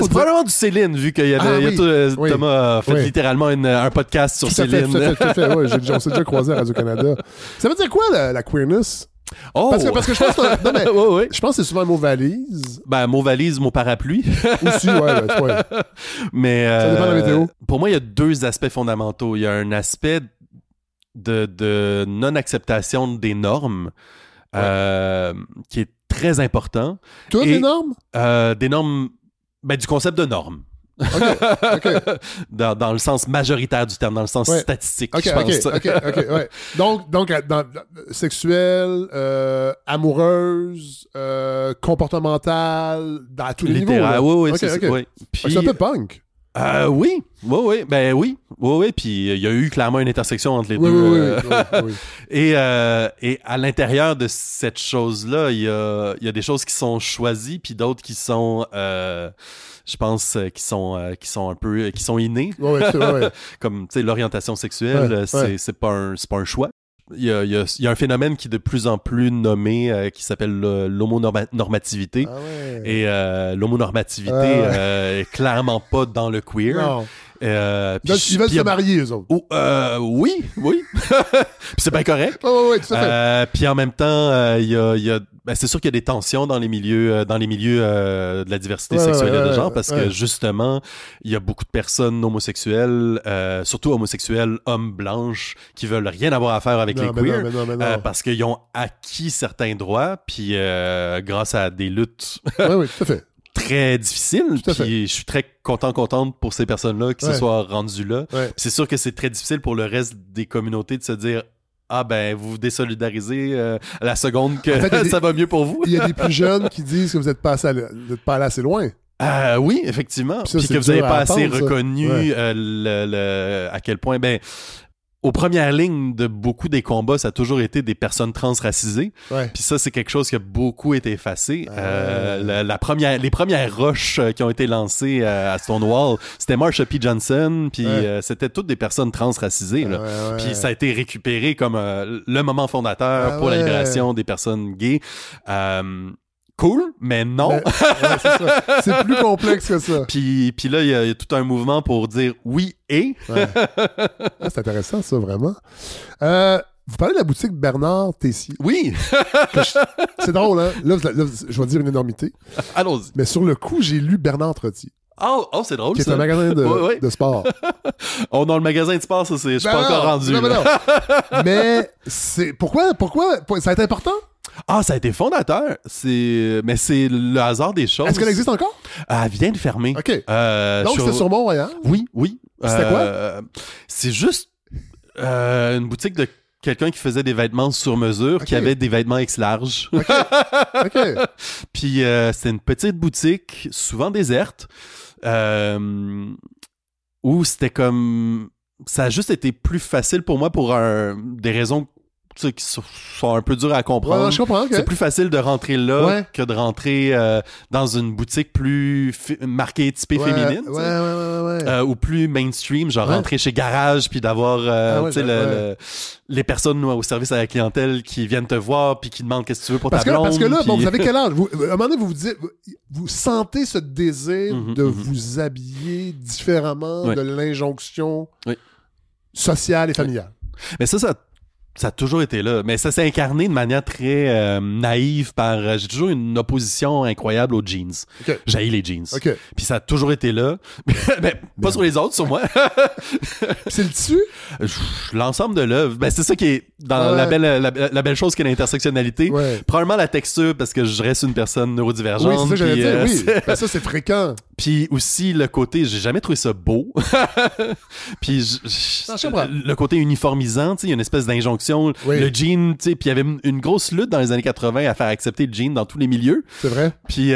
probablement du Céline, vu qu'il y avait Thomas a fait littéralement un podcast sur Céline. Tout à fait. On s'est déjà croisé à Radio-Canada. Ça veut dire quoi, la queerness? Parce que je pense que je pense que c'est souvent un mot valise. Mot valise, mot parapluie. Aussi, Mais ça dépend de la météo. Pour moi, il y a deux aspects fondamentaux. Il y a un aspect de non-acceptation des normes qui est très important. Toutes les normes? Des normes, du concept de normes. Dans le sens majoritaire du terme, dans le sens statistique, je pense. Donc sexuelle, amoureuse, comportementale, dans tous les niveaux. Oui. Puis, c'est un peu punk. Oui. Oui. Puis il y a eu clairement une intersection entre les oui, deux. Oui. Et à l'intérieur de cette chose-là, il y a des choses qui sont choisies, puis d'autres qui sont, je pense, qui sont un peu, qui sont innées. Ouais. Comme, tu sais, l'orientation sexuelle, c'est pas un choix. Il y a un phénomène qui est de plus en plus nommé qui s'appelle l'homonormativité. Ah ouais. Et l'homonormativité est clairement pas dans le queer. Non. Donc, ils veulent se marier, eux autres. Oui. Puis c'est bien correct. Oui, tout à fait. Puis en même temps, il y a c'est sûr qu'il y a des tensions dans les milieux de la diversité sexuelle et de genre, parce que justement, il y a beaucoup de personnes homosexuelles, surtout homosexuelles, hommes blanches, qui veulent rien avoir à faire avec les queers, parce qu'ils ont acquis certains droits, puis grâce à des luttes oui, tout à fait. très difficiles, puis je suis très contente pour ces personnes-là qui se soient rendues là. C'est sûr que c'est très difficile pour le reste des communautés de se dire ah ben, vous vous désolidarisez à la seconde que en fait, ça va mieux pour vous. Il y a des plus jeunes qui disent que vous n'êtes pas allé assez loin. Oui, effectivement. Puis que vous n'avez pas assez reconnu à quel point... Ben, aux premières lignes de beaucoup des combats, ça a toujours été des personnes transracisées. Puis ça, c'est quelque chose qui a beaucoup été effacé. Les premières roches qui ont été lancées à Stonewall, c'était Marsha P. Johnson, puis c'était toutes des personnes transracisées. Puis ça a été récupéré comme le moment fondateur pour la libération des personnes gays. Cool, mais non. C'est ça. C'est plus complexe que ça. Puis là, il y a tout un mouvement pour dire oui et. C'est intéressant, ça, vraiment. Vous parlez de la boutique Bernard Tessier. Oui. C'est drôle, hein? Là, je vais dire une énormité. Allons-y. Mais sur le coup, j'ai lu Bernard Trottier. Oh, c'est drôle, qui est un magasin de sport. Dans le magasin de sport, ça, je suis pas encore rendu. Non. Mais c'est... Pourquoi? Ça a été important? Ah, ça a été fondateur. Mais c'est le hasard des choses. Est-ce qu'elle existe encore? Elle vient de fermer. OK. Donc, c'était sur Mont-Royal? Oui. C'était quoi? C'est juste une boutique de quelqu'un qui faisait des vêtements sur mesure, qui avait des vêtements X-large. OK. Puis c'était une petite boutique, souvent déserte, où c'était comme... Ça a juste été plus facile pour moi pour des raisons qui sont un peu dures à comprendre. Ouais, je comprends, okay. C'est plus facile de rentrer là que de rentrer dans une boutique plus marquée, typée féminine. Ou plus mainstream, genre rentrer chez Garage puis d'avoir les personnes au service à la clientèle qui viennent te voir puis qui demandent qu'est-ce que tu veux pour ta blonde. Parce que là, vous avez quel âge? À un moment donné, vous sentez ce désir de vous habiller différemment de l'injonction sociale et familiale. Mais ça a toujours été là, mais ça s'est incarné de manière très naïve par... j'ai toujours une opposition incroyable aux jeans. J'haïs les jeans. Puis ça a toujours été là. Mais pas sur les autres, sur moi. C'est le tissu? L'ensemble de l'œuvre. Ben, c'est ça qui est dans la belle chose qu'est l'intersectionnalité. Probablement la texture, parce que je reste une personne neurodivergente. Oui, c'est ça que j'allais dire. Ben, ça, c'est fréquent. Puis aussi le côté... J'ai jamais trouvé ça beau. Puis le côté uniformisant, il y a une espèce d'injonction. Le jean, tu sais, puis il y avait une grosse lutte dans les années 80 à faire accepter le jean dans tous les milieux. C'est vrai. Puis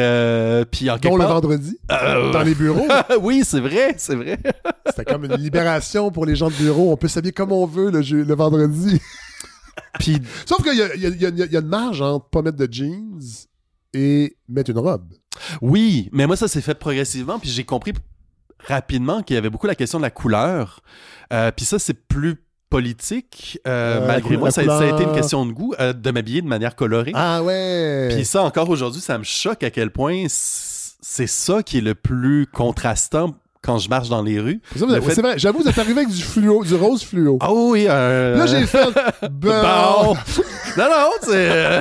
en dont le vendredi, dans les bureaux. Oui, c'est vrai. C'était comme une libération pour les gens de bureau. On peut s'habiller comme on veut le vendredi. Puis... Sauf qu'il y a une marge entre pas mettre de jeans et mettre une robe. Oui, mais moi, ça s'est fait progressivement, puis j'ai compris rapidement qu'il y avait beaucoup la question de la couleur. Puis ça, c'est plus politique, malgré moi, ça a été une question de goût, de m'habiller de manière colorée. Ah ouais! Puis ça, encore aujourd'hui, ça me choque à quel point c'est ça qui est le plus contrastant quand je marche dans les rues. C'est vrai, j'avoue, vous êtes arrivé avec du rose fluo. Ah oui! Là, j'ai fait... Bon! Non, c'est...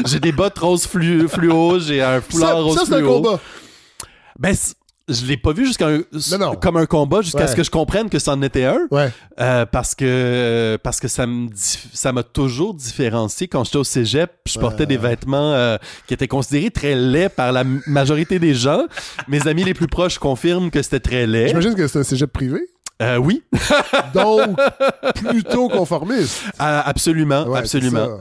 j'ai des bottes rose fluo, j'ai un foulard rose fluo. Ça, c'est un combat. Ben, je l'ai pas vu comme un combat jusqu'à ce que je comprenne que c'en était un. Parce que ça m'a toujours différencié. Quand j'étais au cégep, je portais des vêtements qui étaient considérés très laids par la majorité des gens. Mes amis les plus proches confirment que c'était très laid. J'imagine que c'est un cégep privé. Oui. Donc, plutôt conformiste. Absolument, Ouais, absolument.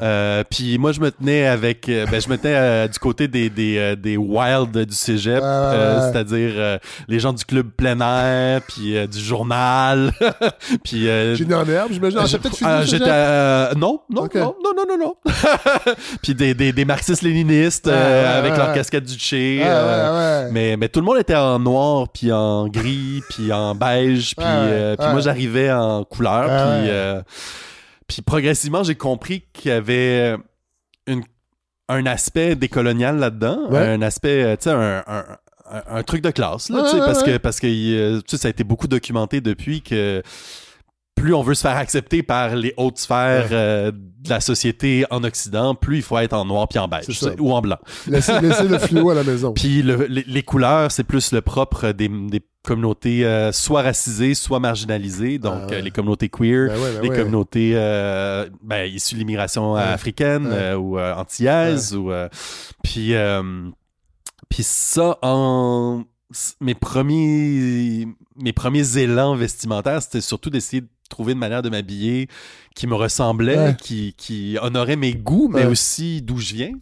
Puis moi, je me tenais du côté des wild du cégep, c'est-à-dire les gens du club plein air, puis du journal, puis... Génie en herbe, j'imagine. Peut-être fini, j'étais... non. Puis des marxistes-léninistes avec leur casquette du Che. Mais tout le monde était en noir, puis en gris, puis en beige, puis moi, j'arrivais en couleur, puis progressivement, j'ai compris qu'il y avait un aspect décolonial là-dedans, un aspect, tu sais, un truc de classe, là, parce que tu sais, ça a été beaucoup documenté depuis que plus on veut se faire accepter par les hautes sphères de la société en Occident, plus il faut être en noir puis en beige, ou en blanc. Laissez le fluo à la maison. Puis les couleurs, c'est plus le propre des communautés soit racisées, soit marginalisées, donc les communautés queer, les communautés issues de l'immigration africaine ou antillaise, puis ça, mes premiers élans vestimentaires, c'était surtout d'essayer de trouver une manière de m'habiller qui me ressemblait, qui honorait mes goûts, mais aussi d'où je viens.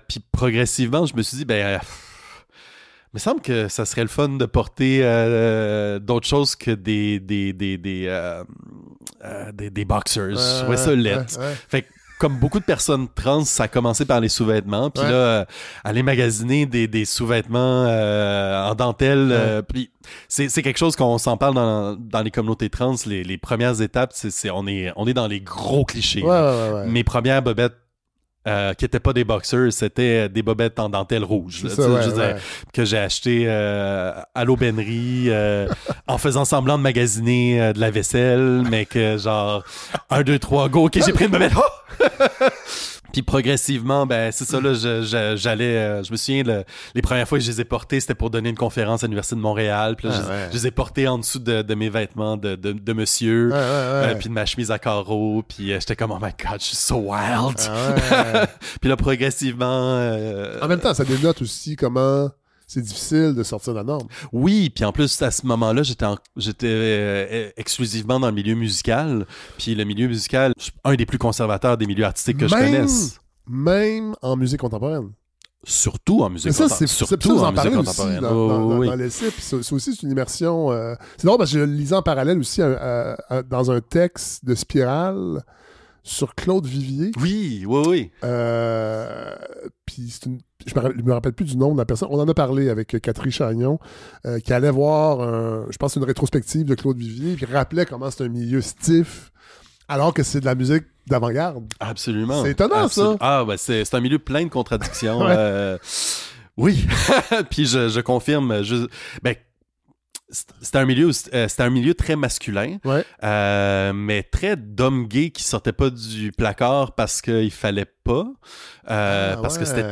Puis progressivement, je me suis dit, il me semble que ça serait le fun de porter d'autres choses que des boxers. Je trouvais ça laid. Fait que, comme beaucoup de personnes trans, ça a commencé par les sous-vêtements. Puis là, aller magasiner des sous-vêtements en dentelle. Puis c'est quelque chose qu'on s'en parle dans les communautés trans. Les premières étapes, on est dans les gros clichés. Mes premières bobettes qui n'étaient pas des boxers, c'était des bobettes en dentelle rouge. Que j'ai acheté à l'aubainerie en faisant semblant de magasiner de la vaisselle, mais que genre 1, 2, 3, go, ok, j'ai pris une bobette. Puis progressivement, c'est ça, là, j'allais... je me souviens, les premières fois que je les ai portés, c'était pour donner une conférence à l'Université de Montréal. Puis là, je les ai portés en dessous de mes vêtements de monsieur, puis de ma chemise à carreaux. Puis j'étais comme, oh my God, je suis so wild! Puis là, progressivement... En même temps, ça dénote aussi comment... C'est difficile de sortir de la norme. Oui, puis en plus, à ce moment-là, j'étais exclusivement dans le milieu musical. Puis le milieu musical, un des plus conservateurs des milieux artistiques que je connaisse. Même en musique contemporaine. Surtout en musique contemporaine. Surtout en musique contemporaine. Dans l'essai. Puis c'est aussi une immersion... C'est drôle parce que je le lisais en parallèle aussi dans un texte de Spirale sur Claude Vivier. Oui. Puis je me rappelle plus du nom de la personne. On en a parlé avec Catherine Chagnon, qui allait voir, je pense, une rétrospective de Claude Vivier, puis rappelait comment c'est un milieu stiff, alors que c'est de la musique d'avant-garde. Absolument. C'est étonnant, ça. Ah, c'est un milieu plein de contradictions. Oui. Puis je confirme. C'était un milieu très masculin, mais très d'hommes gays qui sortaient pas du placard parce qu'il fallait pas, parce que c'était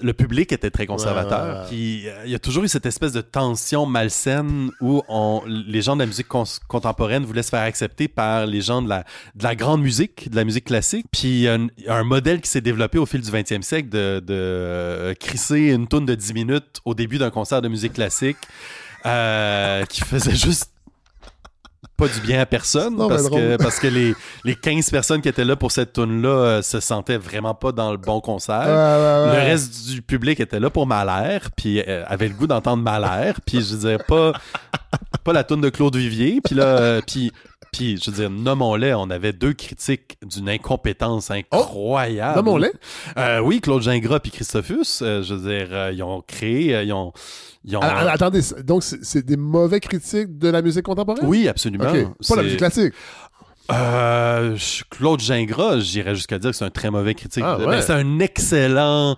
le public était très conservateur. Puis il y a toujours eu cette espèce de tension malsaine où les gens de la musique contemporaine voulaient se faire accepter par les gens de la grande musique, de la musique classique. Puis il y a un modèle qui s'est développé au fil du 20e siècle de crisser une toune de 10 minutes au début d'un concert de musique classique. Qui faisait juste pas du bien à personne parce que les 15 personnes qui étaient là pour cette toune-là se sentaient vraiment pas dans le bon concert. Le reste du public était là pour Malher, puis avait le goût d'entendre Malher, puis je veux dire pas la toune de Claude Vivier, puis là puis je veux dire, nommons-les, on avait 2 critiques d'une incompétence incroyable. Nommons-les? Oui, Claude Gingras puis Christophus, je veux dire, ils ont créé, Attendez, donc c'est des mauvais critiques de la musique contemporaine? Oui, absolument. Okay. Pas la musique classique? Claude Gingras, j'irais jusqu'à dire que c'est un très mauvais critique. Mais c'est un excellent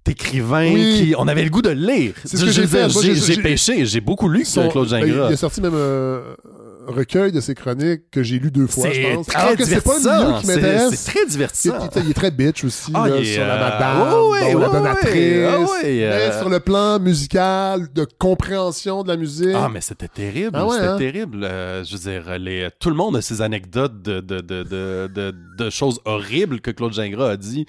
écrivain qui... On avait le goût de le lire. C'est ce que j'ai fait. J'ai pêché, j'ai beaucoup lu Claude Gingras. Il a sorti même recueil de ses chroniques que j'ai lu 2 fois, je pense. Alors que c'est pas le milieu qui m'intéresse. C'est très divertissant. Il est très bitch aussi, sur la madame, la donatrice. Mais sur le plan musical, de compréhension de la musique. Ah, mais c'était terrible. Terrible. Je veux dire, tout le monde a ses anecdotes de choses horribles que Claude Gingras a dit,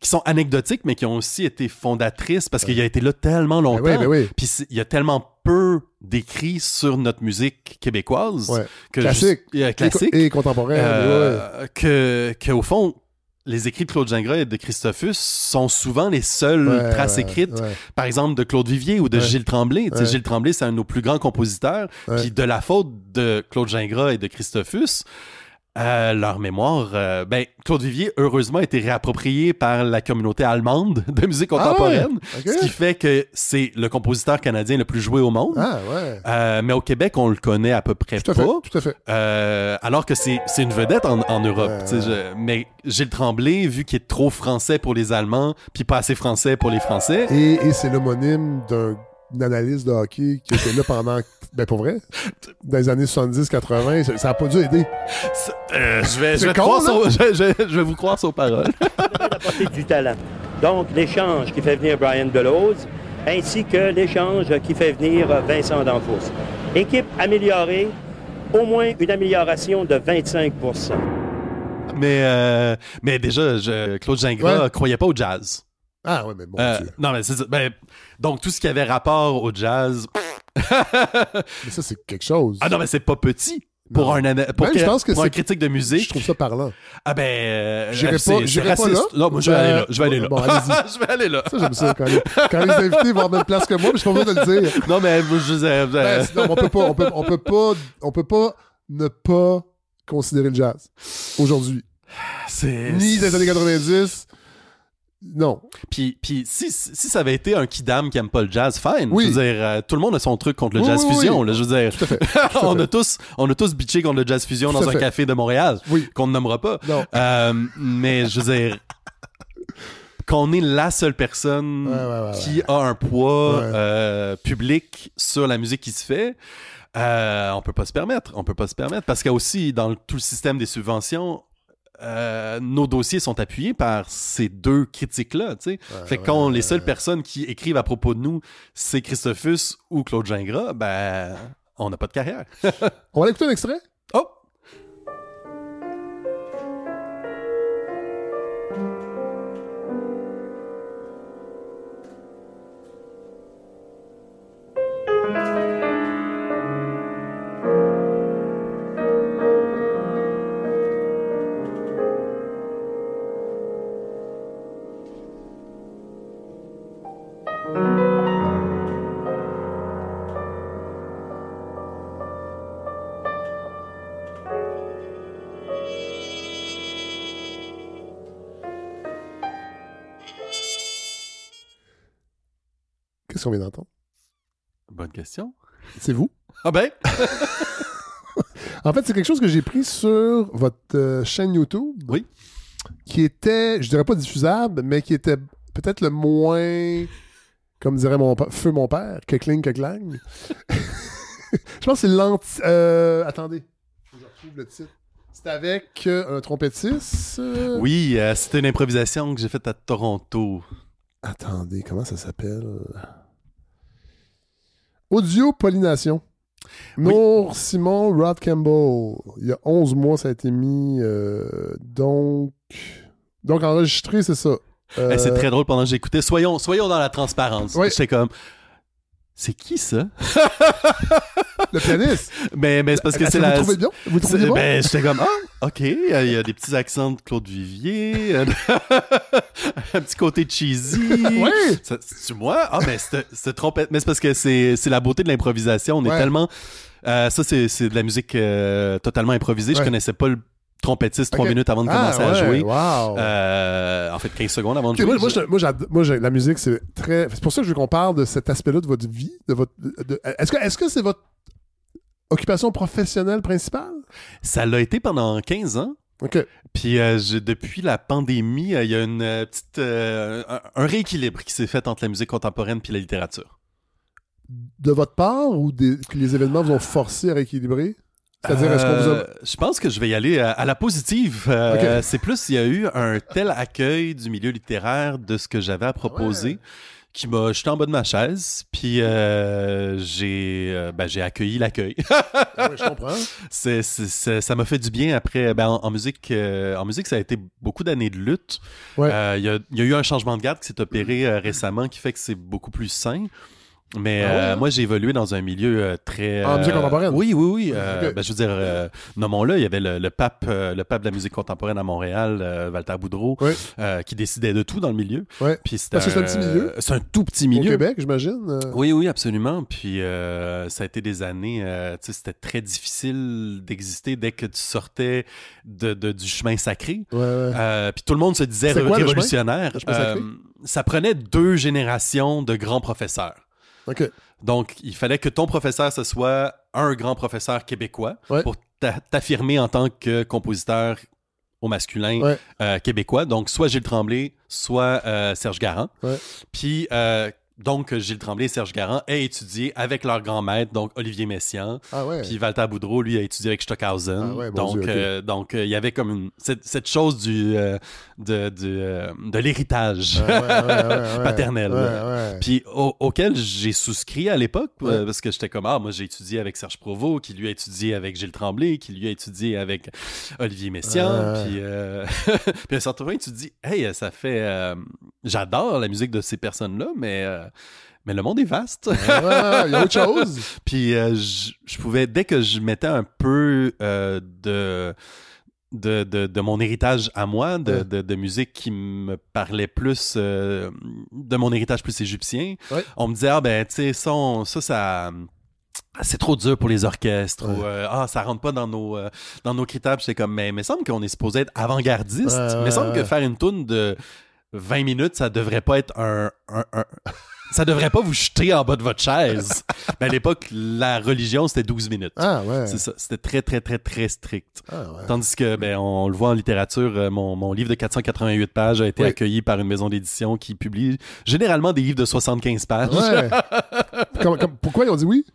qui sont anecdotiques, mais qui ont aussi été fondatrices parce qu'il a été là tellement longtemps. Puis il y a tellement peu d'écrits sur notre musique québécoise. Ouais. Que Classique. Classique. Et contemporaine. Que au fond, les écrits de Claude Gingras et de Christophus sont souvent les seules traces écrites, par exemple, de Claude Vivier ou de Gilles Tremblay. Gilles Tremblay, c'est un de nos plus grands compositeurs. Puis de la faute de Claude Gingras et de Christophus, leur mémoire, Claude Vivier, heureusement, a été réapproprié par la communauté allemande de musique contemporaine, ce qui fait que c'est le compositeur canadien le plus joué au monde. Mais au Québec, on le connaît à peu près pas. Tout à fait. Alors que c'est une vedette en Europe. Mais Gilles Tremblay, vu qu'il est trop français pour les Allemands, puis pas assez français pour les Français. Et c'est l'homonyme d'une analyste de hockey qui était là pendant... pour vrai, dans les années 70-80, ça n'a pas dû aider. Je vais vous croire sur parole. La portée du talent. Donc, l'échange qui fait venir Brian Delose, ainsi que l'échange qui fait venir Vincent D'Anfos. Équipe améliorée, au moins une amélioration de 25%. Mais déjà, Claude Gingras croyait pas au jazz. Ah ouais, mais bon Dieu. Non, mais c'est ça. Donc, tout ce qui avait rapport au jazz... Mais ça, c'est quelque chose. Ah non, mais c'est pas petit. Pour un critique de musique. Je trouve ça parlant. Ah ben... J'irai pas là. Non, moi, je vais aller là. Bon, allez-y. Je vais aller là. Ça, j'aime ça. Quand les invités vont avoir même place que moi, mais je suis pas obligé de le dire. Non, mais je sinon, on peut pas ne pas considérer le jazz aujourd'hui. Ni des années 90... Non. Puis si ça avait été un kidam qui aime pas le jazz, fine. Oui. Je veux dire, tout le monde a son truc contre le jazz fusion. Là, je veux dire, tout à fait. on a tous bitché contre le jazz fusion dans un café de Montréal, qu'on ne nommera pas. Non. Mais je veux dire, qu'on est la seule personne qui a un poids public sur la musique qui se fait. On peut pas se permettre parce qu'il y a aussi dans tout le système des subventions, nos dossiers sont appuyés par ces deux critiques-là, tu sais. Fait que quand les seules personnes qui écrivent à propos de nous, c'est Christophus ou Claude Gingras, on n'a pas de carrière. On va écouter un extrait? Oh! Qu'est-ce qu'on vient d'entendre? Bonne question. C'est vous? Ah ben? En fait, c'est quelque chose que j'ai pris sur votre chaîne YouTube. Oui. Qui était, je dirais pas diffusable, mais qui était peut-être le moins, comme dirait mon père, que cling, que clang. Je pense que c'est attendez, je retrouve le titre. C'était avec un trompettiste. Oui, c'était une improvisation que j'ai faite à Toronto. Attendez, comment ça s'appelle? Audio Pollination. Nour Simon, Rod Campbell. Il y a 11 mois, ça a été mis. Donc enregistré, c'est ça. C'est très drôle pendant que j'écoutais. Soyons dans la transparence. Oui. J'étais comme... C'est qui ça? Le pianiste. Mais c'est parce que c'est la... Vous trouvez bien? Vous trouvez bon? Ben, j'étais comme, ok, il y a des petits accents de Claude Vivier, un petit côté cheesy. Oui! C'est moi? Ah, mais c'est trompette. Mais c'est parce que c'est la beauté de l'improvisation. On est tellement... ça, c'est de la musique totalement improvisée. Je connaissais pas le trompettiste 3 minutes avant de commencer à jouer. Wow. En fait, 15 secondes avant de jouer. Moi, la musique, c'est très... C'est pour ça que je veux qu'on parle de cet aspect-là de votre vie. Est-ce que c'est votre occupation professionnelle principale? Ça l'a été pendant 15 ans. OK. Puis depuis la pandémie, il y a une petite un rééquilibre qui s'est fait entre la musique contemporaine puis la littérature. De votre part ou que les événements vous ont forcé à rééquilibrer? C'est-à-dire, est-ce qu'on vous a... Je pense que je vais y aller à la positive. Okay. C'est plus, il y a eu un tel accueil du milieu littéraire de ce que j'avais à proposer qui m'a jeté en bas de ma chaise. Puis j'ai accueilli l'accueil. Je comprends. Ça m'a fait du bien après. En musique, ça a été beaucoup d'années de lutte. Il y a eu un changement de garde qui s'est opéré récemment qui fait que c'est beaucoup plus sain. Mais moi, j'ai évolué dans un milieu très... En musique contemporaine? Oui. Okay. Je veux dire, nommons-le, il y avait le pape de la musique contemporaine à Montréal, Walter Boudreau, qui décidait de tout dans le milieu. Ouais. Puis parce que c'est un petit milieu. C'est un tout petit milieu. Au Québec, j'imagine. Oui, absolument. Puis ça a été des années, c'était très difficile d'exister dès que tu sortais du chemin sacré. Puis tout le monde se disait révolutionnaire. Le chemin sacré? Ça prenait 2 générations de grands professeurs. OK. Donc, il fallait que ton professeur, ce soit un grand professeur québécois pour t'affirmer en tant que compositeur au masculin québécois. Donc, soit Gilles Tremblay, soit Serge Garand. Puis, donc, Gilles Tremblay et Serge Garand aient étudié avec leur grand maître, donc Olivier Messiaen. Puis Walter Boudreau, lui, a étudié avec Stockhausen. Donc, il y avait comme cette chose de l'héritage paternel. Puis auquel j'ai souscrit à l'époque, parce que j'étais comme, moi, j'ai étudié avec Serge Provost, qui lui a étudié avec Gilles Tremblay, qui lui a étudié avec Olivier Messiaen. Puis à un certain point, tu te dis, hey, ça fait... j'adore la musique de ces personnes-là, mais le monde est vaste. Il y a autre chose. Puis je pouvais, dès que je mettais un peu de mon héritage à moi, de musique qui me parlait plus, de mon héritage plus égyptien, on me disait, tu sais, ça c'est trop dur pour les orchestres ou ça rentre pas dans nos critères. Puis c'est comme, mais il me semble qu'on est supposé être avant-gardiste. Il me semble que faire une toune de 20 minutes, ça devrait pas être ça devrait pas vous jeter en bas de votre chaise. Mais à l'époque, la religion, c'était 12 minutes. C'est ça. C'était très, très, très, très strict. Tandis que, on le voit en littérature, mon livre de 488 pages a été accueilli par une maison d'édition qui publie généralement des livres de 75 pages. Pourquoi ils ont dit oui?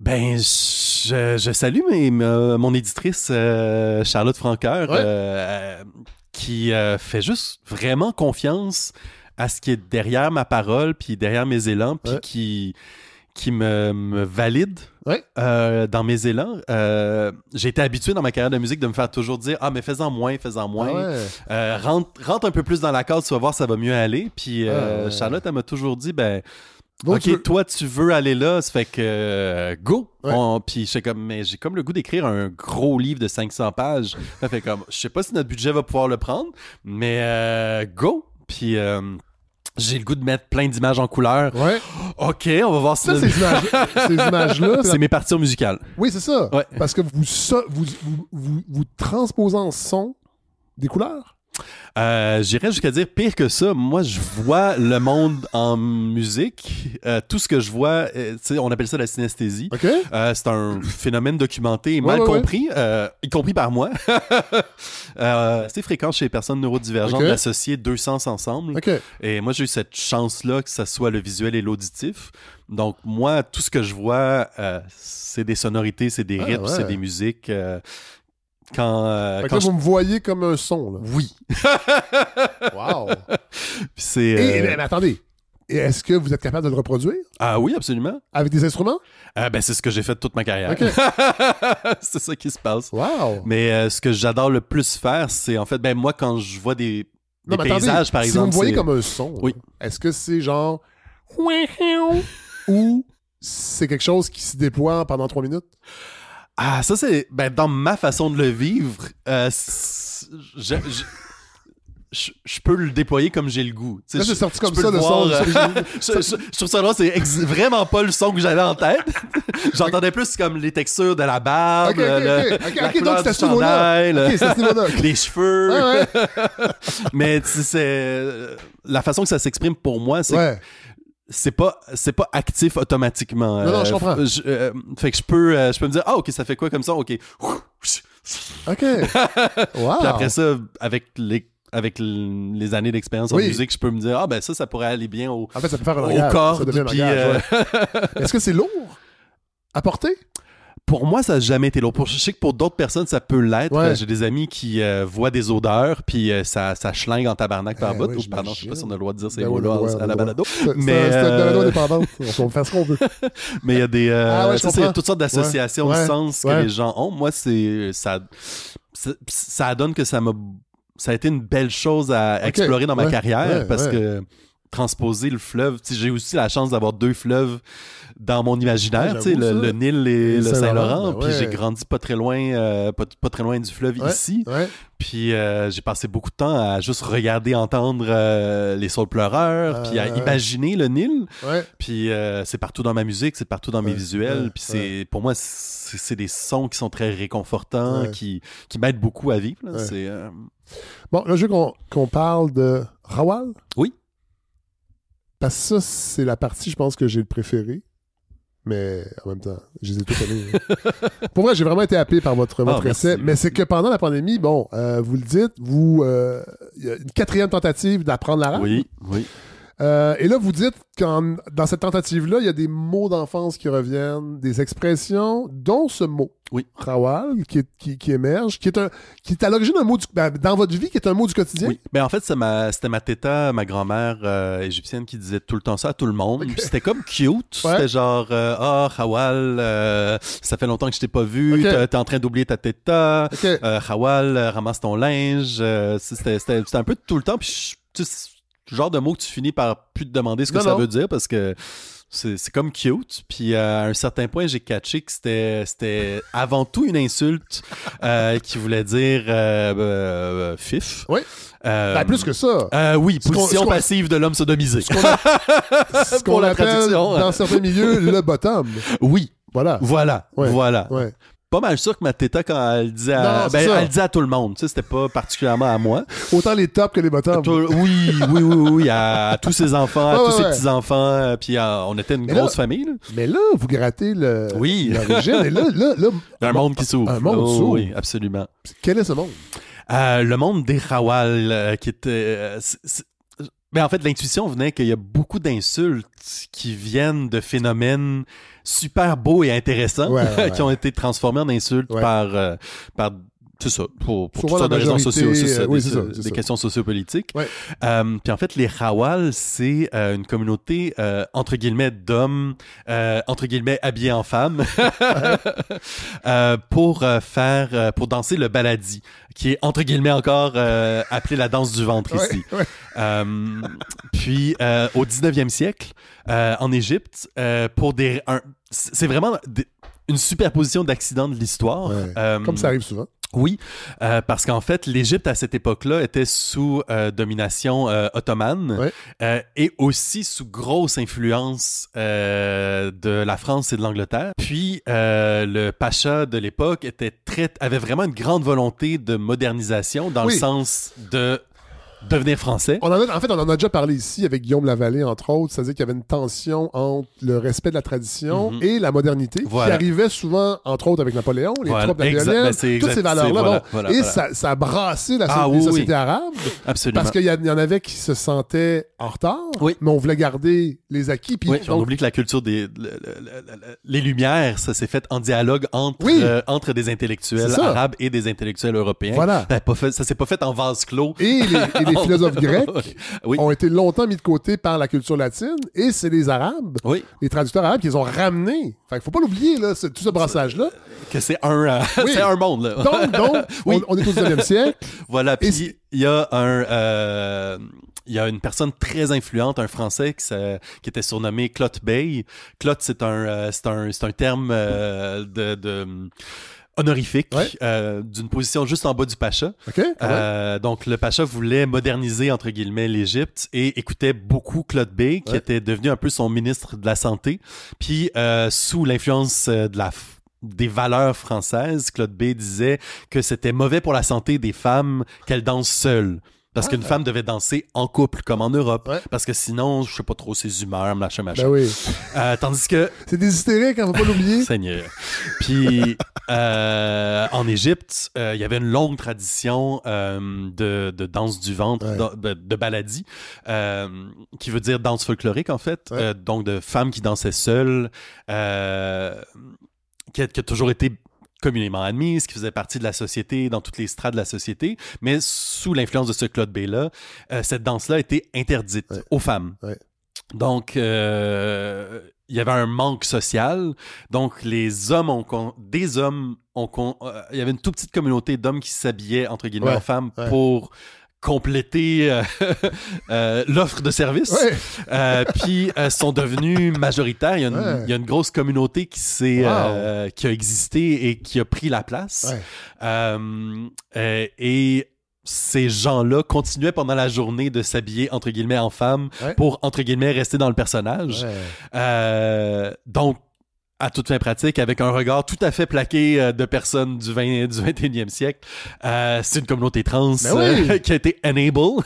Je salue mon éditrice Charlotte Francoeur qui fait juste vraiment confiance à ce qui est derrière ma parole puis derrière mes élans puis qui me valide dans mes élans. J'ai été habitué dans ma carrière de musique de me faire toujours dire « mais fais-en moins. Rentre un peu plus dans la case, tu vas voir, ça va mieux aller. » Puis Charlotte, elle m'a toujours dit « OK, toi, tu veux aller là, ça fait que go! » Puis j'ai comme le goût d'écrire un gros livre de 500 pages. Ça fait comme, je sais pas si notre budget va pouvoir le prendre, mais go! Puis j'ai le goût de mettre plein d'images en couleur. OK, on va voir ça. Ces images-là... c'est mes partitures musicales. Oui, c'est ça. Parce que vous transposez en son des couleurs. J'irais jusqu'à dire pire que ça. Moi, je vois le monde en musique. Tout ce que je vois, on appelle ça la synesthésie. C'est un phénomène documenté et mal compris, y compris par moi. C'est fréquent chez les personnes neurodivergentes d'associer 2 sens ensemble. Et moi, j'ai eu cette chance-là que ça soit le visuel et l'auditif. Donc, moi, tout ce que je vois, c'est des sonorités, c'est des rythmes, c'est des musiques... Quand vous me voyez comme un son, là. Oui. Wow. Mais attendez. Est-ce que vous êtes capable de le reproduire? Ah oui, absolument. Avec des instruments? C'est ce que j'ai fait toute ma carrière. C'est ça qui se passe. Wow. Mais ce que j'adore le plus faire, c'est en fait, moi, quand je vois des paysages, par exemple... Si vous me voyez comme un son, est-ce que c'est genre... ou c'est quelque chose qui se déploie pendant 3 minutes? Ça, c'est... dans ma façon de le vivre, je peux le déployer comme j'ai le goût. Là, c'est sorti comme ça, le son. Je trouve ça drôle, c'est vraiment pas le son que j'avais en tête. J'entendais plus comme les textures de la barbe, la couleur du chandail, les cheveux. Mais c'est la façon que ça s'exprime pour moi, c'est c'est pas actif automatiquement. Non, je comprends. Fait que je peux me dire, OK, ça fait quoi comme ça? OK. Wow. Puis après ça, avec les années d'expérience en musique, je peux me dire, ça pourrait aller bien au en fait, ça peut faire un cordes. Est-ce que c'est lourd à porter? Pour moi, ça n'a jamais été lourd. Je sais que pour d'autres personnes, ça peut l'être. J'ai des amis qui voient des odeurs, puis ça schlingue en tabarnak par bout. Pardon, je sais pas si on a le droit de dire ces mots-là à la balado. C'est une balado indépendante. On peut faire ce qu'on veut. Mais il y a des... il y a toutes sortes d'associations de sens que les gens ont. Moi, ça donne que ça a été une belle chose à explorer dans ma carrière, parce que transposer le fleuve. T'sais, j'ai aussi la chance d'avoir 2 fleuves dans mon imaginaire, le Nil et le Saint-Laurent. Puis j'ai grandi pas très loin du fleuve ici. Ouais. Puis j'ai passé beaucoup de temps à juste regarder, entendre les saules pleureurs, puis à imaginer le Nil. Ouais. Puis c'est partout dans ma musique, c'est partout dans mes visuels. Puis pour moi, c'est des sons qui sont très réconfortants, qui m'aident beaucoup à vivre. Là. C'est, Bon, là, je veux qu'on parle de Rawal. Oui. Parce que ça, c'est la partie, je pense, que j'ai le préféré. Mais en même temps, je les ai tous aimés. Pour moi, j'ai vraiment été happé par votre essai. Mais c'est que pendant la pandémie, bon, vous le dites, il y a une 4e tentative d'apprendre l'arabe. Oui. Et là, vous dites que dans cette tentative-là, il y a des mots d'enfance qui reviennent, des expressions, dont ce mot, Rawal, qui émerge, qui est à l'origine d'un mot dans votre vie, qui est un mot du quotidien. Oui, mais en fait, c'était ma teta, ma grand-mère égyptienne, qui disait tout le temps ça à tout le monde. Okay. Puis c'était comme cute. C'était genre, Rawal, ça fait longtemps que je t'ai pas vu, t'es en train d'oublier ta teta. Rawal, ramasse ton linge. C'était un peu tout le temps. Puis genre de mot que tu finis par plus te demander ce que ça veut dire parce que c'est comme cute. Puis à un certain point, j'ai catché que c'était avant tout une insulte qui voulait dire fif. Oui. Plus que ça. Oui, position passive de l'homme sodomisé. Ce qu'on appelle dans certains milieux le bottom. Oui. Voilà. Ouais. Pas mal sûr que ma teta, quand elle disait elle disait à tout le monde, tu sais, c'était pas particulièrement à moi. Autant les tops que les bottoms. Oui, à tous ses enfants, à tous ses petits-enfants, puis on était une grosse famille. Là. Mais là, vous grattez l'origine, et là... Un monde qui s'ouvre. Un monde s'ouvre. Oui, absolument. Quel est ce monde? Le monde des Rawal, qui était... Mais en fait, l'intuition venait qu'il y a beaucoup d'insultes qui viennent de phénomènes super beaux et intéressants qui ont été transformés en insultes par c'est ça, pour toutes sortes de raisons des questions sociopolitiques. Ouais. Puis en fait, les Rawal, c'est une communauté, entre guillemets, d'hommes, entre guillemets, habillés en femmes, pour danser le baladi, qui est, entre guillemets, encore appelé la danse du ventre ici. Ouais. Puis, au 19e siècle, en Égypte, c'est vraiment une superposition d'accidents de l'histoire. Ouais. Comme ça arrive souvent. Oui, parce qu'en fait, l'Égypte à cette époque-là était sous domination ottomane et aussi sous grosse influence de la France et de l'Angleterre. Puis le pacha de l'époque avait vraiment une grande volonté de modernisation dans le sens de devenir français. On en a déjà parlé ici avec Guillaume Lavallée, entre autres. C'est-à-dire qu'il y avait une tension entre le respect de la tradition et la modernité qui arrivait souvent, entre autres, avec Napoléon, les troupes napoléoniennes, toutes ces valeurs-là. Ça a brassé la société arabe. Absolument. Parce qu'il y en avait qui se sentaient en retard, mais on voulait garder les acquis. Puis on oublie que la culture les Lumières, ça s'est fait en dialogue entre des intellectuels arabes et des intellectuels européens. Voilà. Ça s'est pas fait en vase clos. Et les philosophes grecs ont été longtemps mis de côté par la culture latine, et c'est les Arabes, les traducteurs arabes, qui les ont ramenés. Fait qu'il faut pas l'oublier, là, tout ce brassage-là. Que c'est c'est un monde, là. Donc on est au 19e siècle. Voilà, puis il y a une personne très influente, un Français qui était surnommé Clot Bey. Clot, c'est un terme honorifique d'une position juste en bas du pacha. Donc le pacha voulait moderniser entre guillemets l'Égypte et écoutait beaucoup Claude Bey qui était devenu un peu son ministre de la santé. Puis sous l'influence des valeurs françaises, Claude Bey disait que c'était mauvais pour la santé des femmes qu'elles dansent seules. Parce qu'une femme devait danser en couple, comme en Europe. Parce que sinon, je sais pas trop, ses humeurs, machin. Ben oui. Tandis que... C'est des hystériques, on va pas l'oublier. Seigneur. Puis, en Égypte, il y avait une longue tradition de danse du ventre, de baladi, qui veut dire danse folklorique, en fait. Donc, de femmes qui dansaient seules, qui a toujours été communément admise, qui faisait partie de la société, dans toutes les strates de la société, mais sous l'influence de ce Claude Bey-là, cette danse-là était interdite aux femmes. Donc, il y avait un manque social. Donc, les hommes il y avait une toute petite communauté d'hommes qui s'habillaient, entre guillemets, en femmes pour compléter l'offre de service. Puis sont devenus majoritaires. Il y a une grosse communauté qui a existé et qui a pris la place. Et ces gens-là continuaient pendant la journée de s'habiller entre guillemets en femme pour entre guillemets rester dans le personnage. Donc à toute fin pratique, avec un regard tout à fait plaqué de personnes du 21e siècle. C'est une communauté trans qui a été enable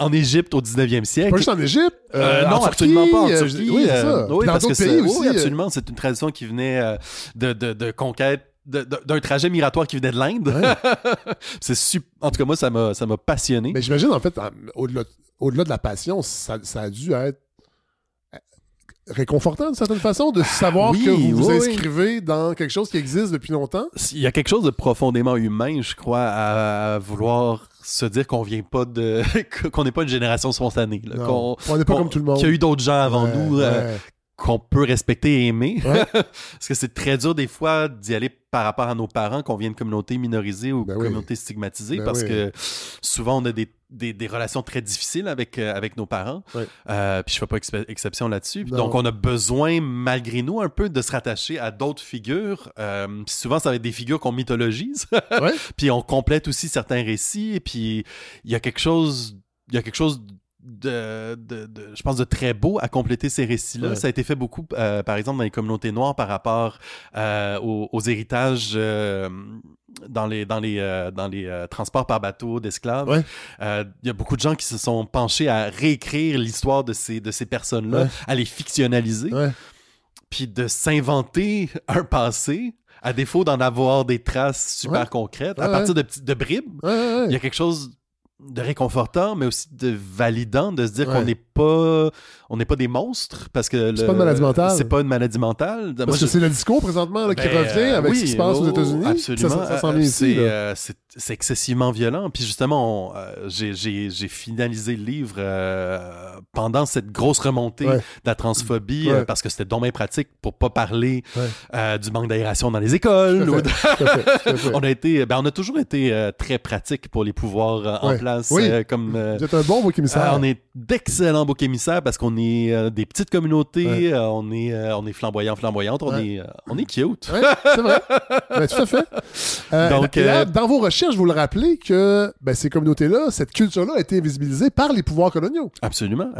en Égypte au 19e siècle. Pas juste en Égypte? Non, absolument pas en Turquie. Oui, c'est ça. Oui, dans parce d'autres que pays aussi. Oui, absolument. C'est une tradition qui venait de conquête d'un trajet migratoire qui venait de l'Inde. En tout cas, moi, ça m'a passionné. Mais j'imagine, en fait, au-delà de la passion, ça a dû être réconfortant d'une certaine façon de savoir que vous vous inscrivez dans quelque chose qui existe depuis longtemps. Il y a quelque chose de profondément humain, je crois, à vouloir se dire qu'on vient pas de qu'on n'est pas une génération spontanée, là, on n'est pas comme tout le monde, qu'il y a eu d'autres gens avant nous qu'on peut respecter et aimer. Parce que c'est très dur des fois d'y aller par rapport à nos parents, qu'on vient de communautés minorisées ou communautés stigmatisées, parce que souvent on a des relations très difficiles avec nos parents. Puis je fais pas exception là-dessus. Donc on a besoin, malgré nous, un peu de se rattacher à d'autres figures. Puis souvent, ça va être des figures qu'on mythologise. Puis on complète aussi certains récits. Et puis il y a quelque chose je pense de très beau à compléter ces récits-là. Ça a été fait beaucoup, par exemple, dans les communautés noires par rapport aux héritages dans les transports par bateau d'esclaves. Il y a beaucoup de gens qui se sont penchés à réécrire l'histoire de ces personnes-là, à les fictionnaliser, puis de s'inventer un passé à défaut d'en avoir des traces super concrètes, à partir de bribes. Il y a quelque chose de réconfortant, mais aussi de validant, de se dire qu'on n'est pas des monstres, parce que c'est pas une maladie mentale. C'est pas une maladie mentale. Parce que c'est le discours présentement là, qui revient avec ce qui se passe aux États-Unis. Absolument. Ça s'en vient ici. C'est excessivement violent. Puis justement, j'ai finalisé le livre pendant cette grosse remontée de la transphobie, parce que c'était donc bien pratique pour pas parler du manque d'aération dans les écoles. On a toujours été très pratique pour les pouvoirs en place. Vous êtes un bon bouc émissaire. On est d'excellents boucs émissaires parce qu'on est des petites communautés, on est flamboyantes, on est cute. C'est vrai. Tout à fait. Donc, là, dans vos recherches, vous le rappelez que ces communautés-là, cette culture-là a été invisibilisée par les pouvoirs coloniaux. Absolument.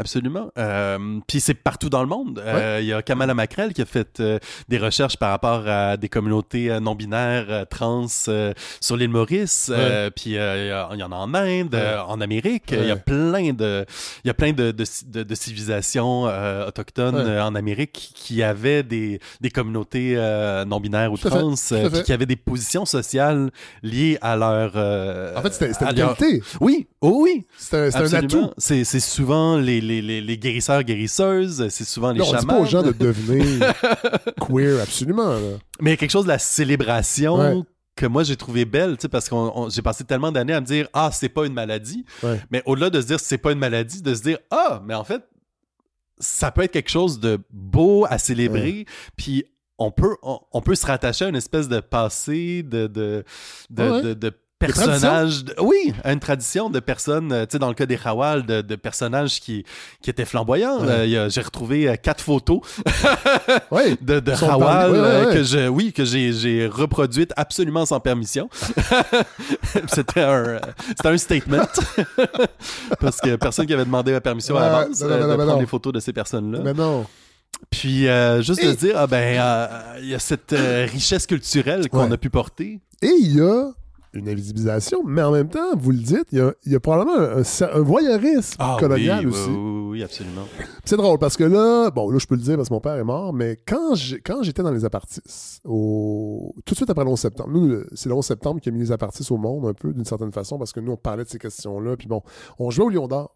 Puis c'est partout dans le monde. Il y a Kamala Mackrel qui a fait des recherches par rapport à des communautés non-binaires, trans sur l'île Maurice. Puis il y en a en Inde, en Amérique. Il y a plein de civilisations autochtones en Amérique qui avaient des communautés non-binaires ou trans, puis qui avaient des positions sociales liées à leur... en fait, c'était une qualité. Oui. C'était un atout. C'est souvent les guérisseurs-guérisseuses, c'est souvent les chamans. On dit pas aux gens de devenir queer, absolument. Là. Mais il y a quelque chose de la célébration que moi j'ai trouvé belle, tu sais, parce que j'ai passé tellement d'années à me dire c'est pas une maladie, mais au-delà de se dire c'est pas une maladie, de se dire mais en fait ça peut être quelque chose de beau à célébrer, puis on peut se rattacher à une espèce de passé de personnages, à une tradition de personnes, tu sais, dans le cas des Khawal, de personnages qui étaient flamboyants. J'ai retrouvé 4 photos de Khawal que j'ai reproduites absolument sans permission. C'était un statement parce que personne qui avait demandé la permission à l'avance de prendre des photos de ces personnes-là. Mais non. Puis juste de dire il y a cette richesse culturelle qu'on a pu porter. Et il y a une invisibilisation, mais en même temps, vous le dites, il y a probablement un voyeurisme colonial aussi. Oui, absolument. C'est drôle parce que là, je peux le dire parce que mon père est mort, mais quand j'étais dans les apartistes, tout de suite après le 11 septembre, nous, c'est le 11 septembre qui a mis les apartistes au monde un peu, d'une certaine façon, parce que nous, on parlait de ces questions-là, puis on jouait au Lion d'Or.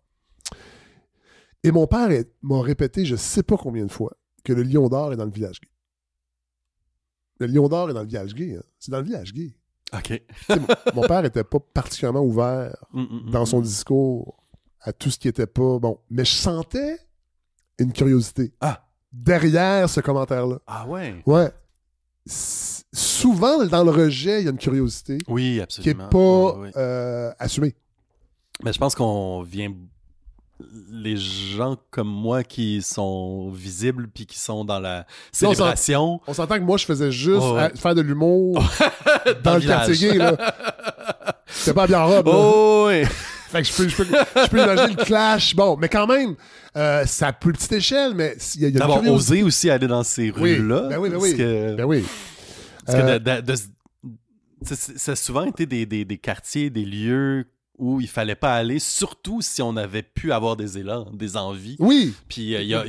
Et mon père m'a répété, je sais pas combien de fois, que le Lion d'Or est dans le village gay. Le Lion d'Or est dans le village gay. Hein. C'est dans le village gay. OK. Mon père n'était pas particulièrement ouvert dans son discours à tout ce qui était pas bon. Mais je sentais une curiosité derrière ce commentaire-là. Ah ouais? Ouais. souvent, dans le rejet, il y a une curiosité oui, qui absolument. n'est pas Oui. assumée. Mais je pense qu'on vient... Les gens comme moi qui sont visibles puis qui sont dans la célébration... On s'entend que moi, je faisais juste ouais. faire de l'humour dans le village. quartier gay, là. C'était pas bien en robe, là. Oh, oui. Fait que je peux imaginer le clash. Bon, mais quand même, c'est à plus petite échelle, mais il y a D'avoir une curiosité. osé aussi aller dans ces rues-là. Ben oui, ben parce oui. que, Ben oui. parce que ça a souvent été des quartiers, des lieux où il fallait pas aller, surtout si on avait pu avoir des élans, des envies. Oui. Puis il y a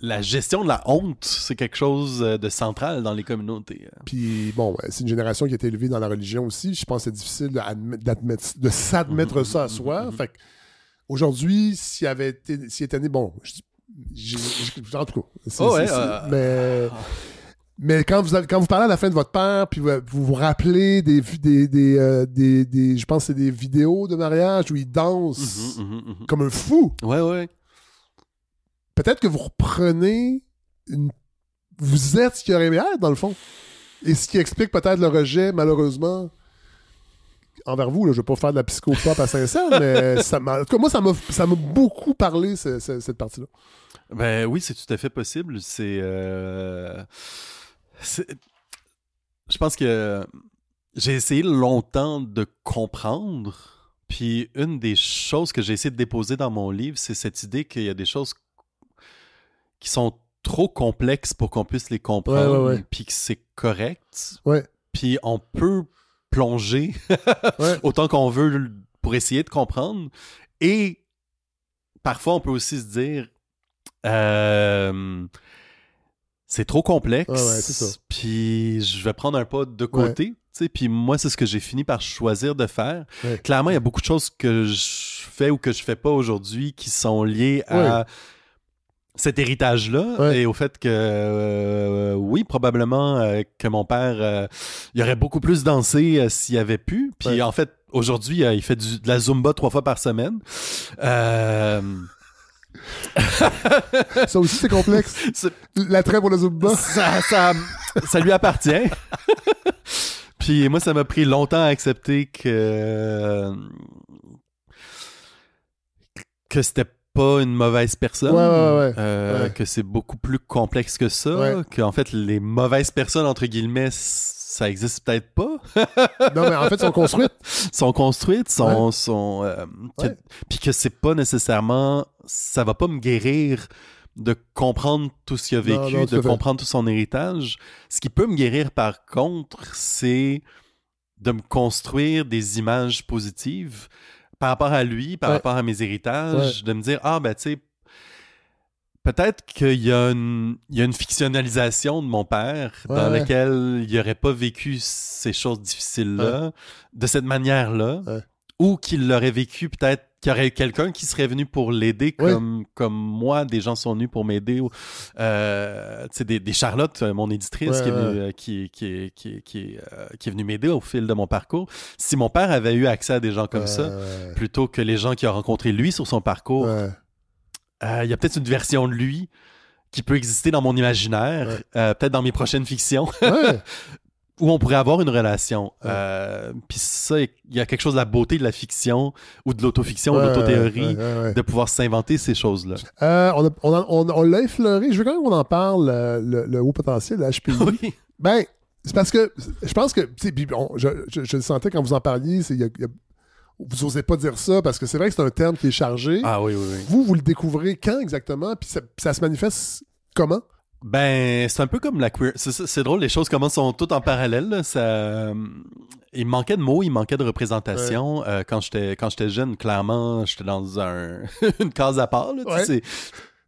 la gestion de la honte, c'est quelque chose de central dans les communautés. Puis bon, c'est une génération qui a été élevée dans la religion aussi. Je pense que c'est difficile de s'admettre ça à soi. Fait que aujourd'hui, s'il était né, bon, en tout cas, mais quand vous parlez à la fin de votre père, puis vous rappelez je pense que c'est des vidéos de mariage où il danse comme un fou. Ouais. Peut-être que vous reprenez vous êtes ce qu'il aurait aimé être, dans le fond. Et ce qui explique peut-être le rejet, malheureusement, envers vous. Là, je ne vais pas faire de la psychopop à Saint-Saëns, mais en tout cas, moi, ça m'a beaucoup parlé, cette partie-là. Ben oui, c'est tout à fait possible. Je pense que j'ai essayé longtemps de comprendre, puis une des choses que j'ai essayé de déposer dans mon livre, c'est cette idée qu'il y a des choses qui sont trop complexes pour qu'on puisse les comprendre, puis que c'est correct, puis on peut plonger autant qu'on veut pour essayer de comprendre, et parfois on peut aussi se dire c'est trop complexe, puis je vais prendre un pas de côté, puis moi c'est ce que j'ai fini par choisir de faire. Clairement, il y a beaucoup de choses que je fais ou que je fais pas aujourd'hui qui sont liées à cet héritage-là et au fait que oui, probablement que mon père il aurait beaucoup plus dansé s'il avait pu, puis en fait aujourd'hui il fait de la Zumba 3 fois par semaine. Ça aussi, c'est complexe. L'attrait pour le Zumba. Ça lui appartient. Puis moi, ça m'a pris longtemps à accepter que c'était pas une mauvaise personne. Que c'est beaucoup plus complexe que ça. Qu'en fait, les mauvaises personnes, entre guillemets, ça existe peut-être pas. Non, mais en fait, sont construites, puis que c'est pas nécessairement, ça va pas me guérir de comprendre tout ce qu'il a vécu, de comprendre tout son héritage. Ce qui peut me guérir, par contre, c'est de me construire des images positives par rapport à lui, par rapport à mes héritages, de me dire, tu sais, peut-être qu'il y a une fictionnalisation de mon père dans laquelle il n'aurait pas vécu ces choses difficiles-là de cette manière-là, ou qu'il l'aurait vécu peut-être qu'il y aurait quelqu'un qui serait venu pour l'aider comme moi, des gens sont venus pour m'aider. Tu sais, des Charlotte, mon éditrice, qui est venue m'aider au fil de mon parcours. Si mon père avait eu accès à des gens comme ça, plutôt que les gens qu'il a rencontrés lui sur son parcours, il y a peut-être une version de lui qui peut exister dans mon imaginaire, peut-être dans mes prochaines fictions, où on pourrait avoir une relation. Puis ça, il y a quelque chose de la beauté de la fiction ou de l'autofiction ou de l'autothéorie, de pouvoir s'inventer ces choses-là. On l'a effleuré. Je veux quand même qu'on en parle, le haut potentiel, le HPI. Oui. Ben, c'est parce que je pense que, je le sentais quand vous en parliez, vous n'osez pas dire ça parce que c'est vrai que c'est un terme qui est chargé. Ah oui. Vous le découvrez quand exactement? Puis ça se manifeste comment? Ben, c'est un peu comme la queer. C'est drôle, les choses commencent sont toutes en parallèle. Là. Il manquait de mots, il manquait de représentation. Quand j'étais jeune, clairement, j'étais dans une case à part. Là, c'est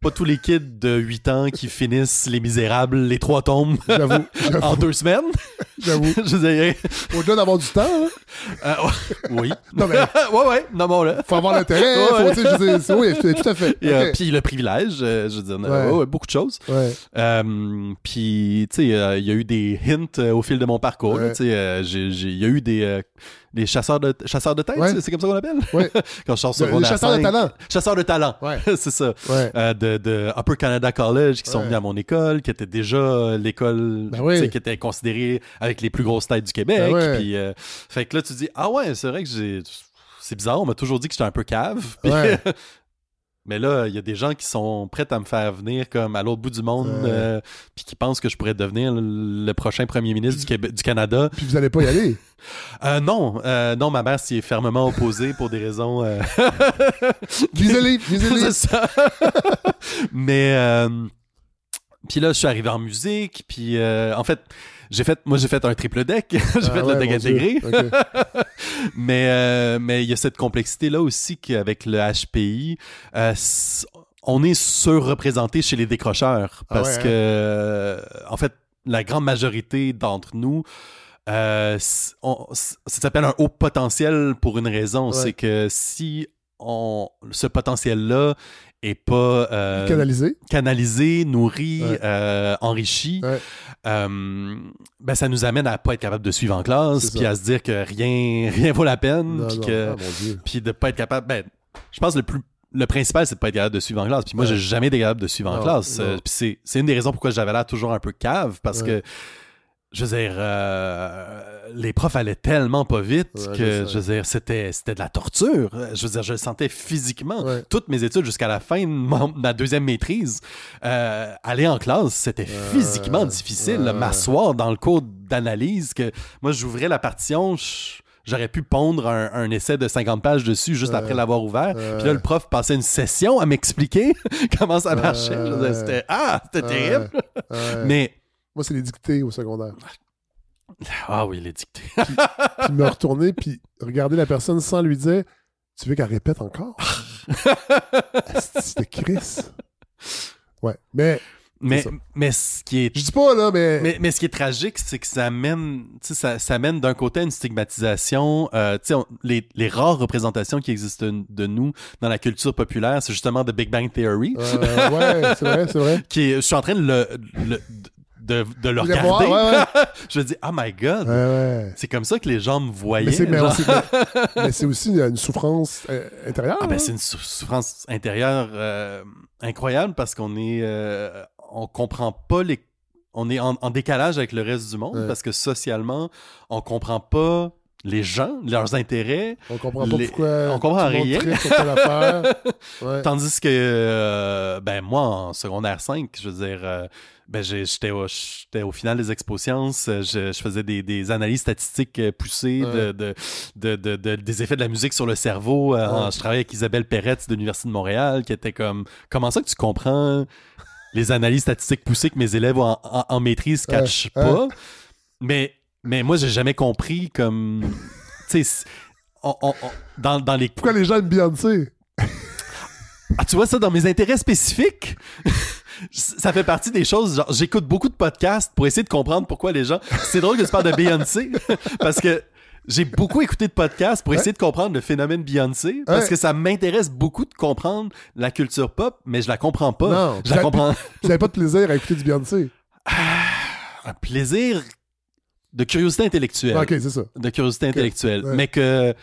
pas tous les kids de 8 ans qui finissent Les Misérables, les 3 tomes j'avoue. en 2 semaines. J'avoue. Je dirais... Au-delà d'avoir du temps. Oui. Non, mais... Non, bon, là. Faut avoir l'intérêt. Oui, tout à fait. Puis le privilège, je veux dire, beaucoup de choses. Puis, tu sais, il y a eu des hints au fil de mon parcours. Il y a eu des les chasseurs de tête, Ouais. c'est comme ça qu'on l'appelle? Ouais. Quand je sors secondaire Les chasseurs de 5. talent. Chasseurs de talent, Ouais. c'est ça. Ouais. De Upper Canada College qui sont venus à mon école, qui était déjà l'école Ben oui. qui était considérée avec les plus grosses têtes du Québec. Ben ouais. Puis, fait que là, tu dis, ah ouais, c'est vrai que c'est bizarre, on m'a toujours dit que j'étais un peu cave. Puis, Ouais. mais là, il y a des gens qui sont prêts à me faire venir comme à l'autre bout du monde, puis qui pensent que je pourrais devenir le prochain premier ministre du Canada. Puis vous allez pas y aller. Non, ma mère s'y est fermement opposée pour des raisons... Visez-les. C'est ça. Mais... puis là, je suis arrivé en musique, puis en fait... J'ai fait un triple deck. J'ai fait le deck intégré. Okay. Mais il y a cette complexité-là aussi qu'avec le HPI, on est surreprésenté chez les décrocheurs. Parce que, en fait, la grande majorité d'entre nous, ça s'appelle un haut potentiel pour une raison. Ouais. C'est que si ce potentiel-là est pas canalisé, nourri, enrichi, ben ça nous amène à pas être capable de suivre en classe, puis à se dire que rien vaut la peine, puis de pas être capable. Je pense le principal, c'est de pas être capable de suivre en classe. Puis moi, j'ai jamais été capable de suivre en classe. Puis c'est une des raisons pourquoi j'avais l'air toujours un peu cave, parce que je veux dire, les profs allaient tellement pas vite que, je veux dire, c'était de la torture. Je veux dire, je le sentais physiquement. Toutes mes études jusqu'à la fin de ma deuxième maîtrise, aller en classe, c'était physiquement difficile. M'asseoir dans le cours d'analyse, que moi, j'ouvrais la partition, j'aurais pu pondre un essai de 50 pages dessus juste après l'avoir ouvert. Puis là, le prof passait une session à m'expliquer comment ça marchait. Je veux dire, c'était terrible. Mais... Moi, c'est les dictées au secondaire. Ah oui, les dictées. puis me retourner, puis regarder la personne sans lui dire « Tu veux qu'elle répète encore? » C'était Chris. Ouais, mais ce qui est... Je dis pas, là, mais ce qui est tragique, c'est que ça mène d'un côté à une stigmatisation. Les rares représentations qui existent de nous dans la culture populaire, c'est justement The Big Bang Theory. Ouais, c'est vrai. Je suis en train de le regarder. Je me dis, oh my God, c'est comme ça que les gens me voyaient. Mais c'est aussi une souffrance intérieure. C'est une souffrance intérieure incroyable parce qu'on est... on comprend pas on est en décalage avec le reste du monde parce que socialement, on comprend pas les gens, leurs intérêts. On comprend pas pourquoi on comprend rien. Tandis que moi, en secondaire 5, je veux dire... j'étais au final des expo-sciences, je faisais des analyses statistiques poussées des effets de la musique sur le cerveau. Je travaillais avec Isabelle Perretz de l'Université de Montréal, qui était comme, comment ça que tu comprends les analyses statistiques poussées que mes élèves en maîtrise ne catchent pas? Mais moi, j'ai jamais compris comme... Tu sais, dans les... Pourquoi les gens aiment Beyoncé? Tu vois ça dans mes intérêts spécifiques? Ça fait partie des choses, genre, j'écoute beaucoup de podcasts pour essayer de comprendre pourquoi les gens... C'est drôle que tu parles de Beyoncé, parce que j'ai beaucoup écouté de podcasts pour essayer de comprendre le phénomène Beyoncé, parce que ça m'intéresse beaucoup de comprendre la culture pop, mais je la comprends pas. Non, je la comprends. Tu n'avais pas de plaisir à écouter du Beyoncé? Un plaisir de curiosité intellectuelle. OK, c'est ça. De curiosité intellectuelle. Mais que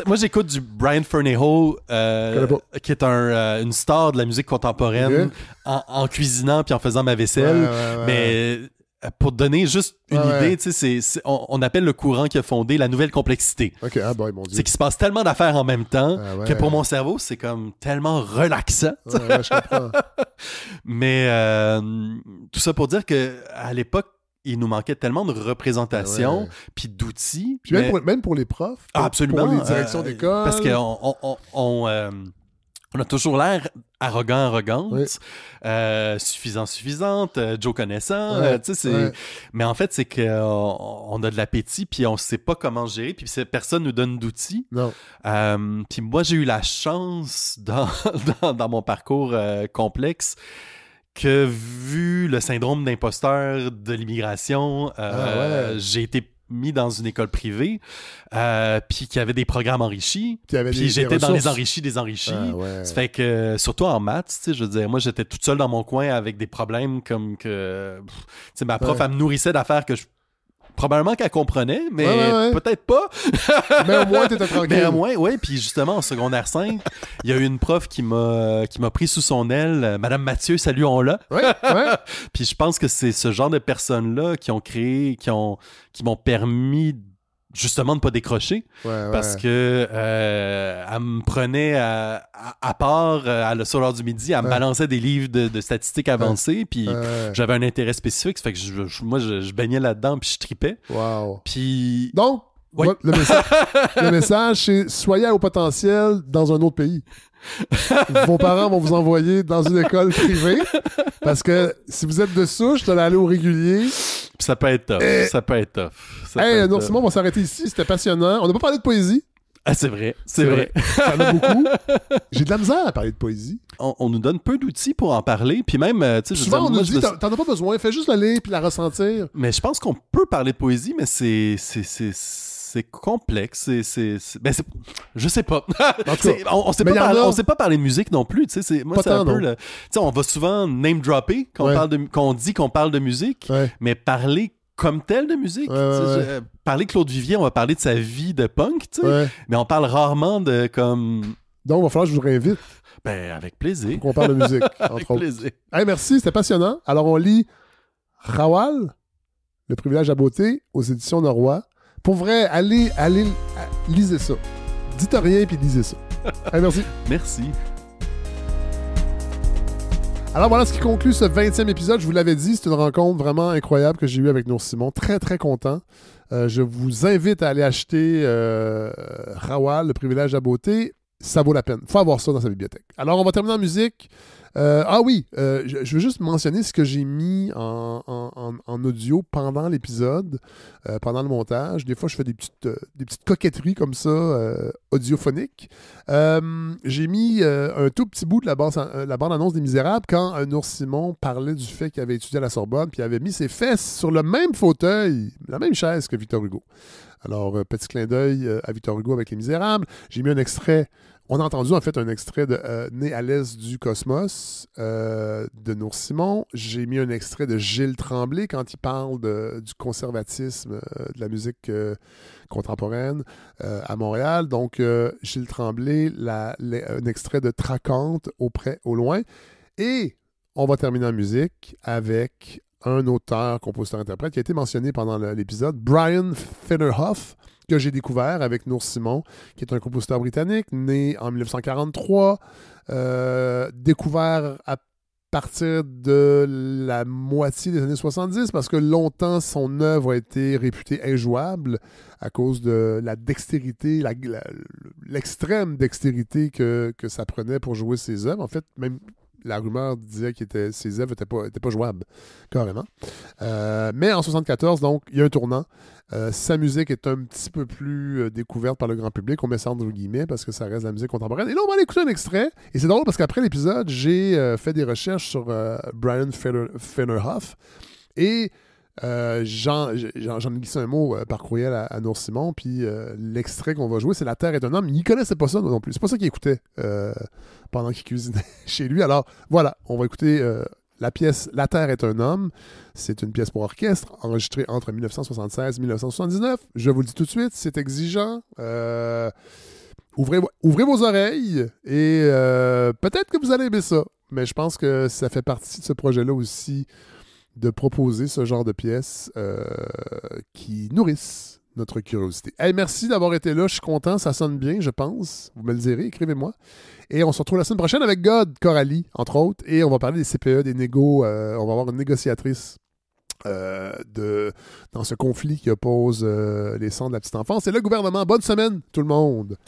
moi, j'écoute du Brian Ferneyhough, qui est une star de la musique contemporaine, en cuisinant puis en faisant ma vaisselle. Mais pour te donner juste une idée, on appelle le courant qui a fondé la nouvelle complexité. OK, mon Dieu. C'est qu'il se passe tellement d'affaires en même temps que pour mon cerveau, c'est comme tellement relaxant. Je comprends. Mais tout ça pour dire qu'à l'époque, il nous manquait tellement de représentation puis d'outils. Puis même pour les profs. Absolument. Pour les directions d'école. Parce qu'on a toujours l'air arrogante, suffisante, Joe connaissant. Mais en fait, c'est qu'on a de l'appétit puis on sait pas comment gérer puis personne nous donne d'outils. Non. Puis moi, j'ai eu la chance dans mon parcours complexe que, vu le syndrome d'imposteur de l'immigration, j'ai été mis dans une école privée, puis qui avait des programmes enrichis, puis j'étais dans les enrichis des enrichis. Ça fait que, surtout en maths, tu sais, je veux dire, moi, j'étais toute seule dans mon coin avec des problèmes comme que... Tu sais, ma prof, elle me nourrissait d'affaires que je probablement qu'elle comprenait, mais peut-être pas. Mais au moins, t'étais tranquille. Mais au moins, oui. Puis justement, en secondaire 5, il y a eu une prof qui m'a pris sous son aile. Madame Mathieu, saluons-la. Ouais. Puis je pense que c'est ce genre de personnes-là qui m'ont permis justement de pas décrocher, parce que elle me prenait à part sur l'heure du midi, elle me balançait des livres de statistiques avancées, puis j'avais un intérêt spécifique, ça fait que je baignais là-dedans, puis je tripais. Wow. Puis... Donc, le message, c'est soyez à haut potentiel dans un autre pays. Vos parents vont vous envoyer dans une école privée parce que si vous êtes de souche, vous allez aller au régulier. Puis ça peut être tough. Non, Simon, on va s'arrêter ici. C'était passionnant. On n'a pas parlé de poésie. Ah, c'est vrai. Il y en a beaucoup. J'ai de la misère à parler de poésie. On nous donne peu d'outils pour en parler. Puis même, tu sais, souvent, on nous dit, t'en as pas besoin. Fais juste la lire puis la ressentir. Mais je pense qu'on peut parler de poésie, mais c'est complexe, je sais pas. On sait pas parler de musique non plus, tu sais, moi c'est un peu tu sais, on va souvent name dropper qu'on dit qu'on parle de musique, mais parler comme tel de musique, parler Claude Vivier, on va parler de sa vie de punk, tu sais, mais on parle rarement de comme. Donc il va falloir que je vous réinvite. Ben avec plaisir. Qu'on parle de musique avec plaisir. Hey, merci, c'était passionnant. Alors on lit Rawal, Le privilège à beauté aux éditions Norrois. Pour vrai, allez, lisez ça. Dites rien puis lisez ça. Allez, merci. Merci. Alors voilà ce qui conclut ce 20e épisode. Je vous l'avais dit, c'est une rencontre vraiment incroyable que j'ai eue avec Nour Simon. Très, très content. Je vous invite à aller acheter Rawal, Le privilège à beauté. Ça vaut la peine. Il faut avoir ça dans sa bibliothèque. Alors, on va terminer en musique. Je veux juste mentionner ce que j'ai mis en audio pendant l'épisode, pendant le montage. Des fois, je fais des petites coquetteries comme ça, audiophoniques. J'ai mis un tout petit bout de la bande-annonce des Misérables quand Nour Simon parlait du fait qu'il avait étudié à la Sorbonne puis avait mis ses fesses sur le même fauteuil, la même chaise que Victor Hugo. Alors, petit clin d'œil à Victor Hugo avec Les Misérables. J'ai mis un extrait. On a entendu en fait un extrait de Né à l'Est du Cosmos de Nour Simon. J'ai mis un extrait de Gilles Tremblay quand il parle du conservatisme de la musique contemporaine à Montréal. Donc, Gilles Tremblay, un extrait de Tracante au près, au loin. Et on va terminer en musique avec un auteur, compositeur, interprète qui a été mentionné pendant l'épisode, Brian Fennerhoff, que j'ai découvert avec Nour Simon, qui est un compositeur britannique, né en 1943, découvert à partir de la moitié des années 70, parce que longtemps, son œuvre a été réputée injouable à cause de la dextérité, l'extrême dextérité que ça prenait pour jouer ses œuvres. En fait, même la rumeur disait que ses œuvres n'étaient pas jouables, carrément. Mais en 1974, donc, il y a un tournant. Sa musique est un petit peu plus découverte par le grand public. On met ça entre guillemets parce que ça reste de la musique contemporaine. Et là, on va aller écouter un extrai. Et c'est drôle parce qu'après l'épisode, j'ai fait des recherches sur Brian Fennerhoff. Et j'en ai glissé un mot par courriel à Nour Simon. Puis l'extrait qu'on va jouer, c'est La Terre est un homme. Il ne connaissait pas ça non plus. C'est pas ça qu'il écoutait pendant qu'il cuisinait chez lui. Alors voilà, on va écouter la pièce La Terre est un homme. C'est une pièce pour orchestre enregistrée entre 1976 et 1979. Je vous le dis tout de suite, c'est exigeant. Ouvrez vos oreilles et peut-être que vous allez aimer ça. Mais je pense que ça fait partie de ce projet-là aussi de proposer ce genre de pièces qui nourrissent notre curiosité. Hey, merci d'avoir été là. Je suis content. Ça sonne bien, je pense. Vous me le direz. Écrivez-moi. Et on se retrouve la semaine prochaine avec God Coralie, entre autres. Et on va parler des CPE, des négos. On va avoir une négociatrice dans ce conflit qui oppose les centres de la petite enfance et le gouvernement. Bonne semaine, tout le monde!